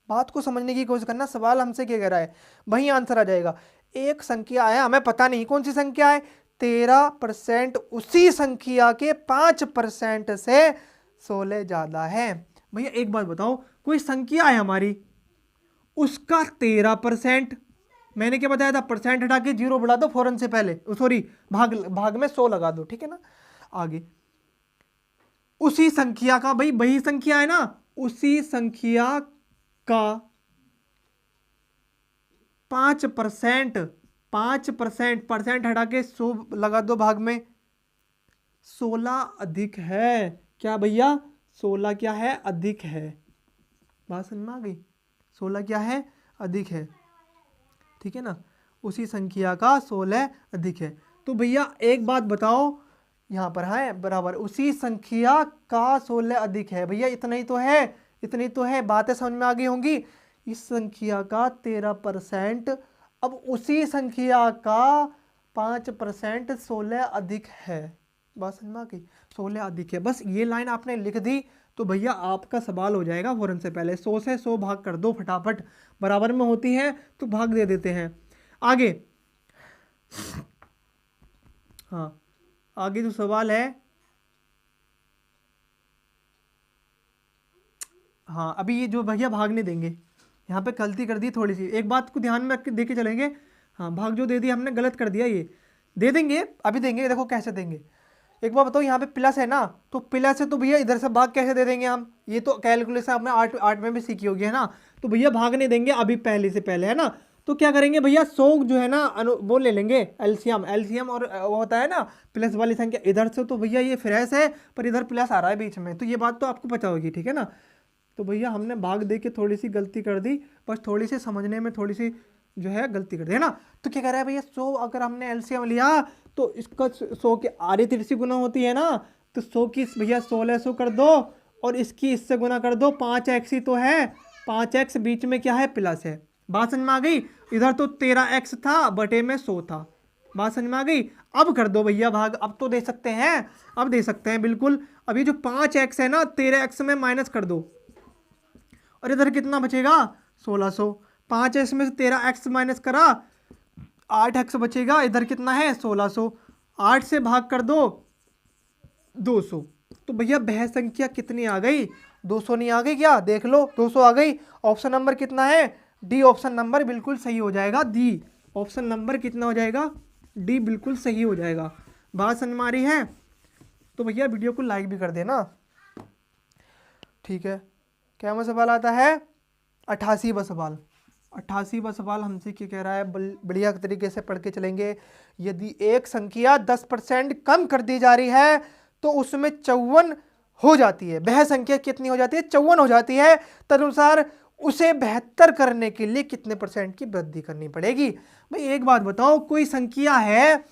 बात को समझने की कोशिश करना, सवाल हमसे क्या कह रहा है, वही आंसर आ जाएगा। एक संख्या है, हमें पता नहीं कौन सी संख्या है, 13% उसी संख्या के 5% से 16 ज्यादा है। भैया एक बात बताओ, कोई संख्या है हमारी, उसका 13%, मैंने क्या बताया था, परसेंट हटा के 0 बढ़ा दो फौरन से पहले, सॉरी भाग में 100 लगा दो, ठीक है ना। आगे उसी संख्या का, भाई वही संख्या है ना, उसी संख्या का 5%, परसेंट हटा के 100 लगा दो भाग में, 16 अधिक है क्या भैया, 16 क्या है, अधिक है। बात समझ में आ गई, 16 क्या है, अधिक है, ठीक है ना। उसी संख्या का 16 अधिक है। तो भैया एक बात बताओ, यहाँ पर है बराबर, उसी संख्या का 16 अधिक है, भैया इतना ही तो है, इतनी तो है, बातें समझ में आ गई होंगी। इस संख्या का 13%, अब उसी संख्या का 5% 16 अधिक है, बात समझ में आ गई, 16 अधिक है। बस ये लाइन आपने लिख दी तो भैया आपका सवाल हो जाएगा फौरन से पहले। 100 से 100 भाग कर दो फटाफट, बराबर में होती है तो भाग दे देते हैं। आगे, हाँ आगे जो सवाल है, हाँ अभी ये जो भैया भाग नहीं देंगे, यहाँ पे गलती कर दी थोड़ी सी, एक बात को ध्यान में रख के देके चलेंगे। हाँ भाग जो दे दिया हमने गलत कर दिया, ये दे देंगे, अभी देंगे, देखो कैसे देंगे। एक बार बताओ, यहाँ पे प्लस है ना, तो प्लस है तो भैया इधर से भाग कैसे दे देंगे हम, ये तो कैलकुलेशन आपने आठ में भी सीखी होगी है ना। तो भैया भाग नहीं देंगे अभी पहले से पहले, है ना। तो क्या करेंगे भैया, 100 जो है ना वो ले लेंगे एलसीएम, और वो होता है ना प्लस वाली संख्या इधर से, तो भैया ये फ्रेश है पर इधर प्लस आ रहा है बीच में, तो ये बात तो आपको पता होगी, ठीक है ना। तो भैया हमने भाग दे के थोड़ी सी गलती कर दी, बस थोड़ी सी समझने में थोड़ी सी जो है गलती कर दी है ना। तो क्या कह रहा है भैया, 100 अगर हमने एलसीएम लिया तो इसका 100 के आधी तिरछी गुना होती है ना, तो 100 की भैया 1600 कर दो और इसकी इससे गुना कर दो, 5x ही तो है, 5x बीच में क्या है, प्लस है। बात समझ में आ गई, इधर तो 13x था बटे में 100 था, बात समझ में आ गई। अब कर दो भैया भाग, अब तो दे सकते हैं, अब दे सकते हैं बिल्कुल। अब ये जो 5x है ना 13x में माइनस कर दो, और इधर कितना बचेगा 1600, 5x में से 13x माइनस करा 8x बचेगा, इधर कितना है 1600, 8 से भाग कर दो 200। तो भैया वह संख्या कितनी आ गई, 200 नहीं आ गई क्या, देख लो 200 आ गई। ऑप्शन नंबर कितना है, डी ऑप्शन नंबर बिल्कुल सही हो जाएगा, डी ऑप्शन नंबर कितना हो जाएगा, डी बिल्कुल सही हो जाएगा। बात समझ में आ रही है, तो भैया वीडियो को लाइक भी कर देना, ठीक है। क्या सवाल आता है 88वां सवाल, 88वां सवाल हमसे क्या कह रहा है, बढ़िया तरीके से पढ़ के चलेंगे। यदि एक संख्या 10% कम कर दी जा रही है तो उसमें 54 हो जाती है। वह संख्या कितनी हो जाती है? 54 हो जाती है। तदनुसार उसे बेहतर करने के लिए कितने % की वृद्धि करनी पड़ेगी? भाई एक बात बताओ, कोई संख्या है,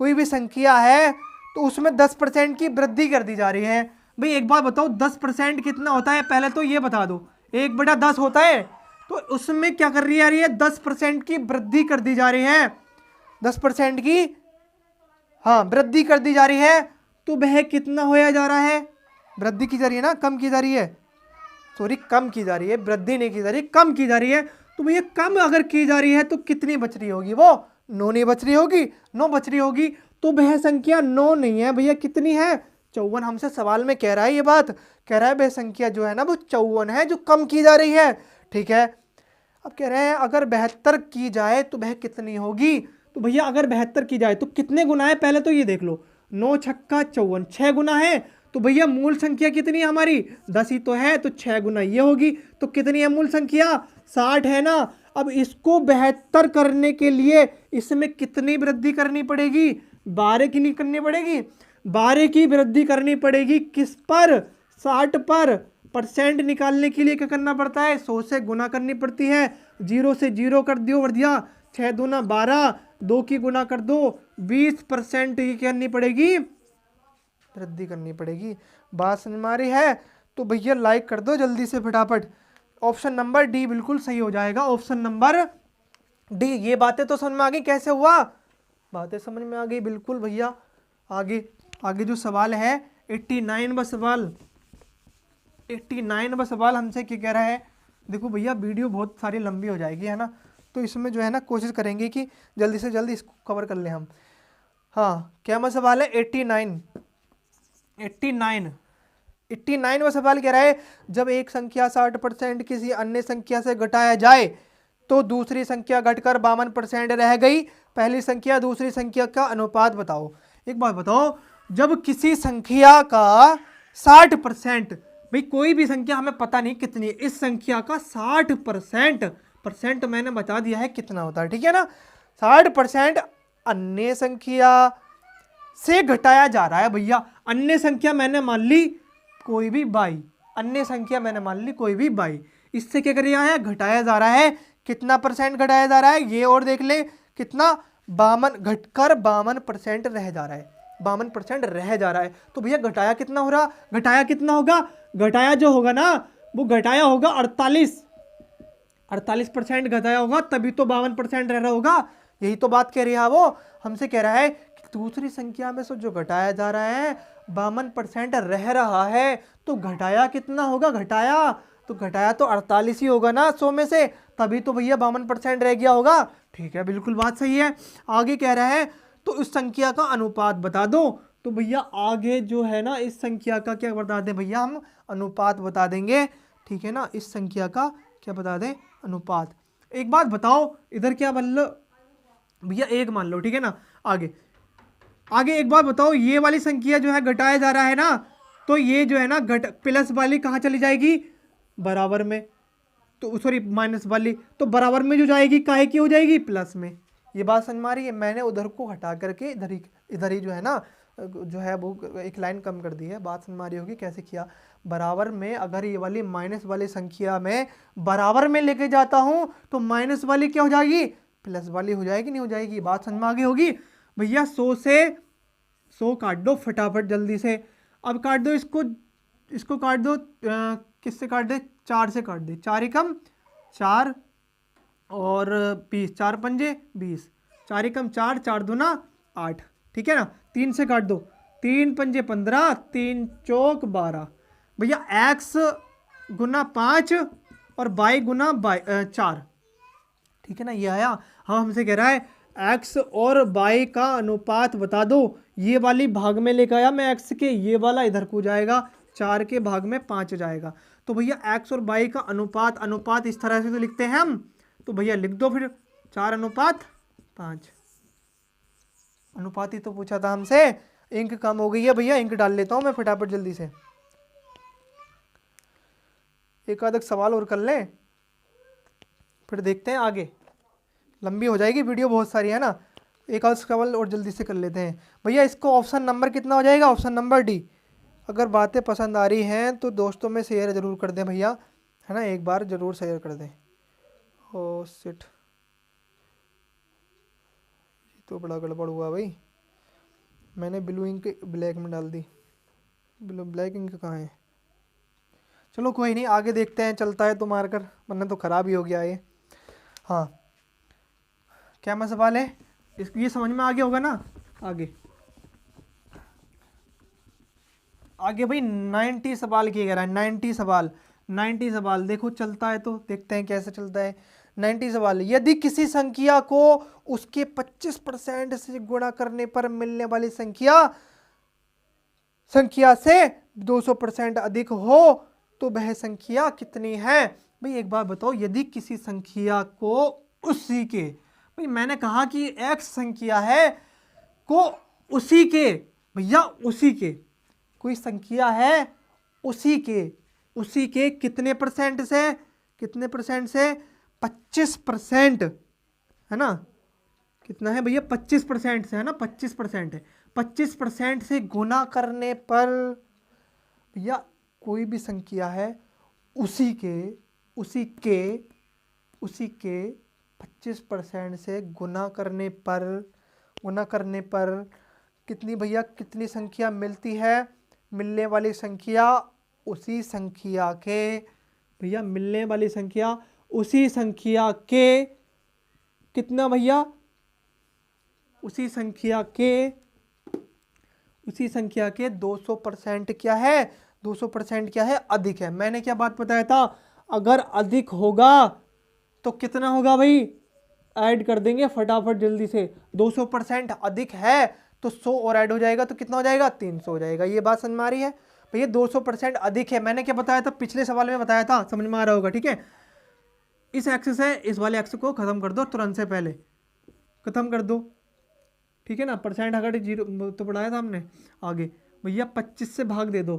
कोई भी संख्या है तो उसमें 10% की वृद्धि कर दी जा रही है। भाई एक बात बताओ, 10% कितना होता है? पहले तो ये बता दो, 1/10 होता है। तो उसमें क्या कर रही है? 10% की वृद्धि कर दी जा रही है, 10% की हाँ वृद्धि कर दी जा रही है। तो वह कितना होया जा रहा है? वृद्धि की जा रही है ना, कम की जा रही है, सॉरी कम की जा रही है, वृद्धि नहीं की जा रही, कम की जा रही है। तो भैया कम अगर की जा रही है तो कितनी बच रही होगी? वो 9 नहीं बच रही होगी, 9 बच रही होगी। तो वह संख्या 9 नहीं है भैया, कितनी है? 54। हमसे सवाल में कह रहा है, ये बात कह रहा है वह संख्या जो है ना वो 54 है, जो कम की जा रही है। ठीक है, अब कह रहे हैं अगर 72 की जाए तो वह कितनी होगी? तो भैया अगर 72 की जाए तो कितने गुना है? पहले तो ये देख लो, 9 छक्का 54, 6 गुना है। तो भैया मूल संख्या कितनी है हमारी? 10 ही तो है, तो 6 गुना ये होगी। तो कितनी है मूल संख्या? 60 है ना। अब इसको 72 करने के लिए इसमें कितनी वृद्धि करनी पड़ेगी? 12 की नहीं करनी पड़ेगी, 12 की वृद्धि करनी पड़ेगी। किस पर? 60 पर। परसेंट निकालने के लिए क्या करना पड़ता है? 100 से गुना करनी पड़ती है। 0 से 0 कर दियो, बढ़ दिया, 6 दूना 12, 2 की गुना कर दो, 20% की करनी पड़ेगी, वृद्धि करनी पड़ेगी। बात समझ में आ रही है? तो भैया लाइक कर दो जल्दी से फटाफट। ऑप्शन नंबर डी बिल्कुल सही हो जाएगा, ऑप्शन नंबर डी। ये बातें तो समझ में आ गई, कैसे हुआ? बातें समझ में आ गई बिल्कुल भैया। आगे आगे जो सवाल है 89वां सवाल, 89वां सवाल हमसे क्या कह रहा है? देखो भैया वीडियो बहुत सारी लंबी हो जाएगी, है ना, तो इसमें जो है ना कोशिश करेंगे कि जल्दी से जल्दी इसको कवर कर लें हम। हाँ, क्या सवाल है? 89वां सवाल कह रहा है, जब एक संख्या 60% किसी अन्य संख्या से घटाया जाए तो दूसरी संख्या घटकर 52% रह गई। पहली संख्या दूसरी संख्या का अनुपात बताओ। एक बात बताओ, जब किसी संख्या का 60%, भाई कोई भी संख्या हमें पता नहीं कितनी है, इस संख्या का 60% मैंने बता दिया है कितना होता है, ठीक है ना। 60% अन्य संख्या से घटाया जा रहा है भैया। अन्य संख्या मैंने मान ली कोई भी 22, अन्य संख्या मैंने मान ली कोई भी 22, इससे क्या कर रहा है? घटाया जा रहा है। कितना % घटाया जा रहा है? ये और देख ले, कितना? 52, घटकर 52% रह जा रहा है, 52% रह जा रहा है। तो भैया घटाया कितना हो रहा? घटाया कितना होगा? घटाया जो होगा ना वो घटाया होगा 48% घटाया होगा, तभी तो 52% रह रहा होगा। यही तो बात कह रही है वो, हमसे कह रहा है कि दूसरी संख्या में से जो घटाया जा रहा है 52% रह रहा है, तो घटाया कितना होगा? घटाया तो 48 ही होगा ना 100 में से, तभी तो भैया 52% रह गया होगा। ठीक है, बिल्कुल बात सही है। आगे कह रहा है तो उस संख्या का अनुपात बता दो। तो भैया आगे जो है ना इस संख्या का क्या बता दें भैया? हम अनुपात बता देंगे, ठीक है ना। इस संख्या का क्या बता दें? अनुपात। एक बात बताओ, इधर क्या मान लो भैया? 1 मान लो, ठीक है ना। आगे एक बात बताओ, ये वाली संख्या जो है घटाया जा रहा है ना, तो ये जो है ना प्लस वाली कहाँ चली जाएगी? बराबर में। तो सॉरी माइनस वाली, तो बराबर में जो जाएगी काहे की हो जाएगी? प्लस में। ये बात समझ में आ रही है? मैंने उधर को हटा करके इधर ही जो है ना जो है वो एक लाइन कम कर दी है। बात समझ में आ रही होगी कैसे किया? बराबर में अगर ये वाली माइनस वाली संख्या में बराबर में लेके जाता हूँ तो माइनस वाली क्या हो जाएगी? प्लस वाली हो जाएगी, नहीं हो जाएगी? बात समझ में आ गई होगी भैया। 100 से 100 काट दो फटाफट जल्दी से। अब काट दो इसको काट दो, किससे काट दे? 4 से काट दे, 4 एकम 4 और 20, 4 पंजे 20, 4 एकम 4, 4 दूना 8, ठीक है ना। 3 से काट दो, 3 पंजे 15, 3 चौक 12। भैया x गुना 5 और y गुना 4, ठीक है ना। ये आया। हाँ, हमसे कह रहा है x और y का अनुपात बता दो। ये वाली भाग में लेकर आया मैं x के, ये वाला इधर को जाएगा, 4 के भाग में 5 जाएगा। तो भैया x और y का अनुपात इस तरह से तो लिखते हैं हम, तो भैया लिख दो फिर 4:5। अनुपात ही तो पूछा था हमसे। इंक कम हो गई है भैया, इंक डाल लेता हूं मैं फटाफट जल्दी से। एक आध सवाल और कर लें, फिर देखते हैं आगे, लंबी हो जाएगी वीडियो, बहुत सारी है ना। एक और सवाल और जल्दी से कर लेते हैं भैया। इसको ऑप्शन नंबर कितना हो जाएगा? Option number D. अगर बातें पसंद आ रही हैं तो दोस्तों में शेयर ज़रूर कर दें भैया, है ना, एक बार ज़रूर शेयर कर दें। ओ शिट, ये तो बड़ा गड़बड़ हुआ भाई, मैंने ब्लू इंक ब्लैक में डाल दी। ब्लैक इंक कहाँ है? चलो कोई नहीं, आगे देखते हैं, चलता है तो मार कर, वरना तो ख़राब ही हो गया ये। हाँ, क्या मैं सवाल है ये समझ में आ गया होगा ना। आगे आगे भाई 90 सवाल किए गए हैं, 90 सवाल, 90 सवाल। देखो चलता है तो देखते हैं कैसे चलता है। 90 सवाल, यदि किसी संख्या को उसके 25% से गुणा करने पर मिलने वाली संख्या से 200% अधिक हो तो वह संख्या कितनी है? भाई एक बात बताओ, यदि किसी संख्या को उसी के, भाई मैंने कहा कि x संख्या है को उसी के, भैया उसी के, कोई संख्या है उसी के कितने परसेंट से, कितने परसेंट से? 25%, है ना, कितना है भैया? 25% से, है ना, 25% है। 25% से गुना करने पर भैया कोई भी संख्या है उसी के 25% से गुना करने पर कितनी भैया, कितनी संख्या मिलती है? मिलने वाली संख्या उसी संख्या के, भैया मिलने वाली संख्या उसी संख्या के कितना भैया? उसी संख्या के 200% क्या है? 200% क्या है? अधिक है। मैंने क्या बात बताया था? अगर अधिक होगा तो कितना होगा भाई? ऐड कर देंगे फटाफट जल्दी से। 200% अधिक है तो 100 और ऐड हो जाएगा तो कितना हो जाएगा? 300 हो जाएगा। ये बात समझ में आ रही है भैया? 200% अधिक है। मैंने क्या बताया था? पिछले सवाल में बताया था, समझ में आ रहा होगा, ठीक है। इस एक्स से इस वाले एक्स को खत्म कर दो, तुरंत से पहले खत्म कर दो, ठीक है ना। परसेंट हट 0 तो पढ़ाया था हमने। आगे भैया 25 से भाग दे दो,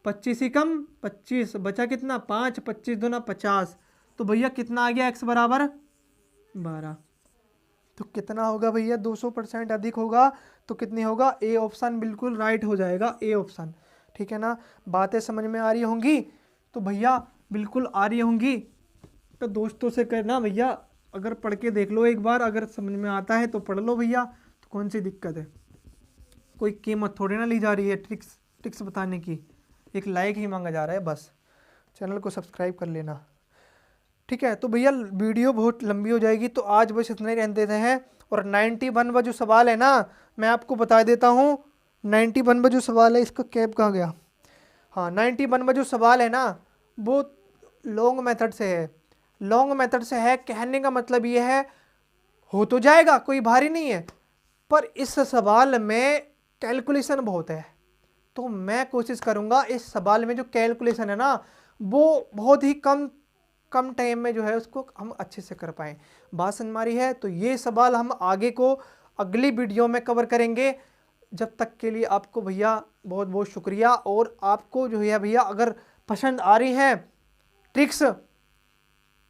25 ही कम 25 बचा कितना? 5, 25 दूना 50, तो भैया कितना आ गया? x बराबर 12। तो कितना होगा भैया? 200% अधिक होगा तो कितनी होगा? ए ऑप्शन बिल्कुल राइट हो जाएगा, ए ऑप्शन, ठीक है ना। बातें समझ में आ रही होंगी तो भैया, बिल्कुल आ रही होंगी तो दोस्तों से कहना भैया, अगर पढ़ के देख लो एक बार, अगर समझ में आता है तो पढ़ लो भैया, तो कौन सी दिक्कत है? कोई कीमत थोड़ी ना ली जा रही है ट्रिक्स बताने की, एक लाइक ही मांगा जा रहा है बस। चैनल को सब्सक्राइब कर लेना, ठीक है। तो भैया वीडियो बहुत लंबी हो जाएगी तो आज बस इतना ही रहने देते हैं। और 91वां जो सवाल है ना, मैं आपको बता देता हूँ। 91वां जो सवाल है, इसका कैप कहाँ गया? हाँ, 91वां जो सवाल है ना, वो लॉन्ग मेथड से है। लॉन्ग मेथड से है, कहने का मतलब ये है, हो तो जाएगा, कोई भारी नहीं है, पर इस सवाल में कैलकुलेशन बहुत है। तो मैं कोशिश करूंगा इस सवाल में जो कैलकुलेशन है ना, वो बहुत ही कम टाइम में जो है उसको हम अच्छे से कर पाएँ। बात समझ में आ रही है? तो ये सवाल हम आगे को अगली वीडियो में कवर करेंगे। जब तक के लिए आपको भैया बहुत बहुत शुक्रिया। और आपको जो है भैया, अगर पसंद आ रही हैं ट्रिक्स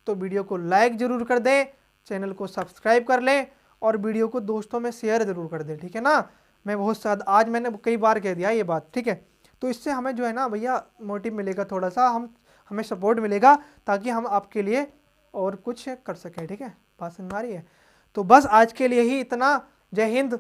तो वीडियो को लाइक ज़रूर कर दें, चैनल को सब्सक्राइब कर लें और वीडियो को दोस्तों में शेयर ज़रूर कर दें, ठीक है ना। मैं बहुत ज़्यादा, आज मैंने कई बार कह दिया ये बात, ठीक है। तो इससे हमें जो है ना भैया मोटिव मिलेगा, थोड़ा सा हमें सपोर्ट मिलेगा, ताकि हम आपके लिए और कुछ कर सकें, ठीक है। बात समझ में आ रही है? तो बस आज के लिए ही इतना। जय हिंद।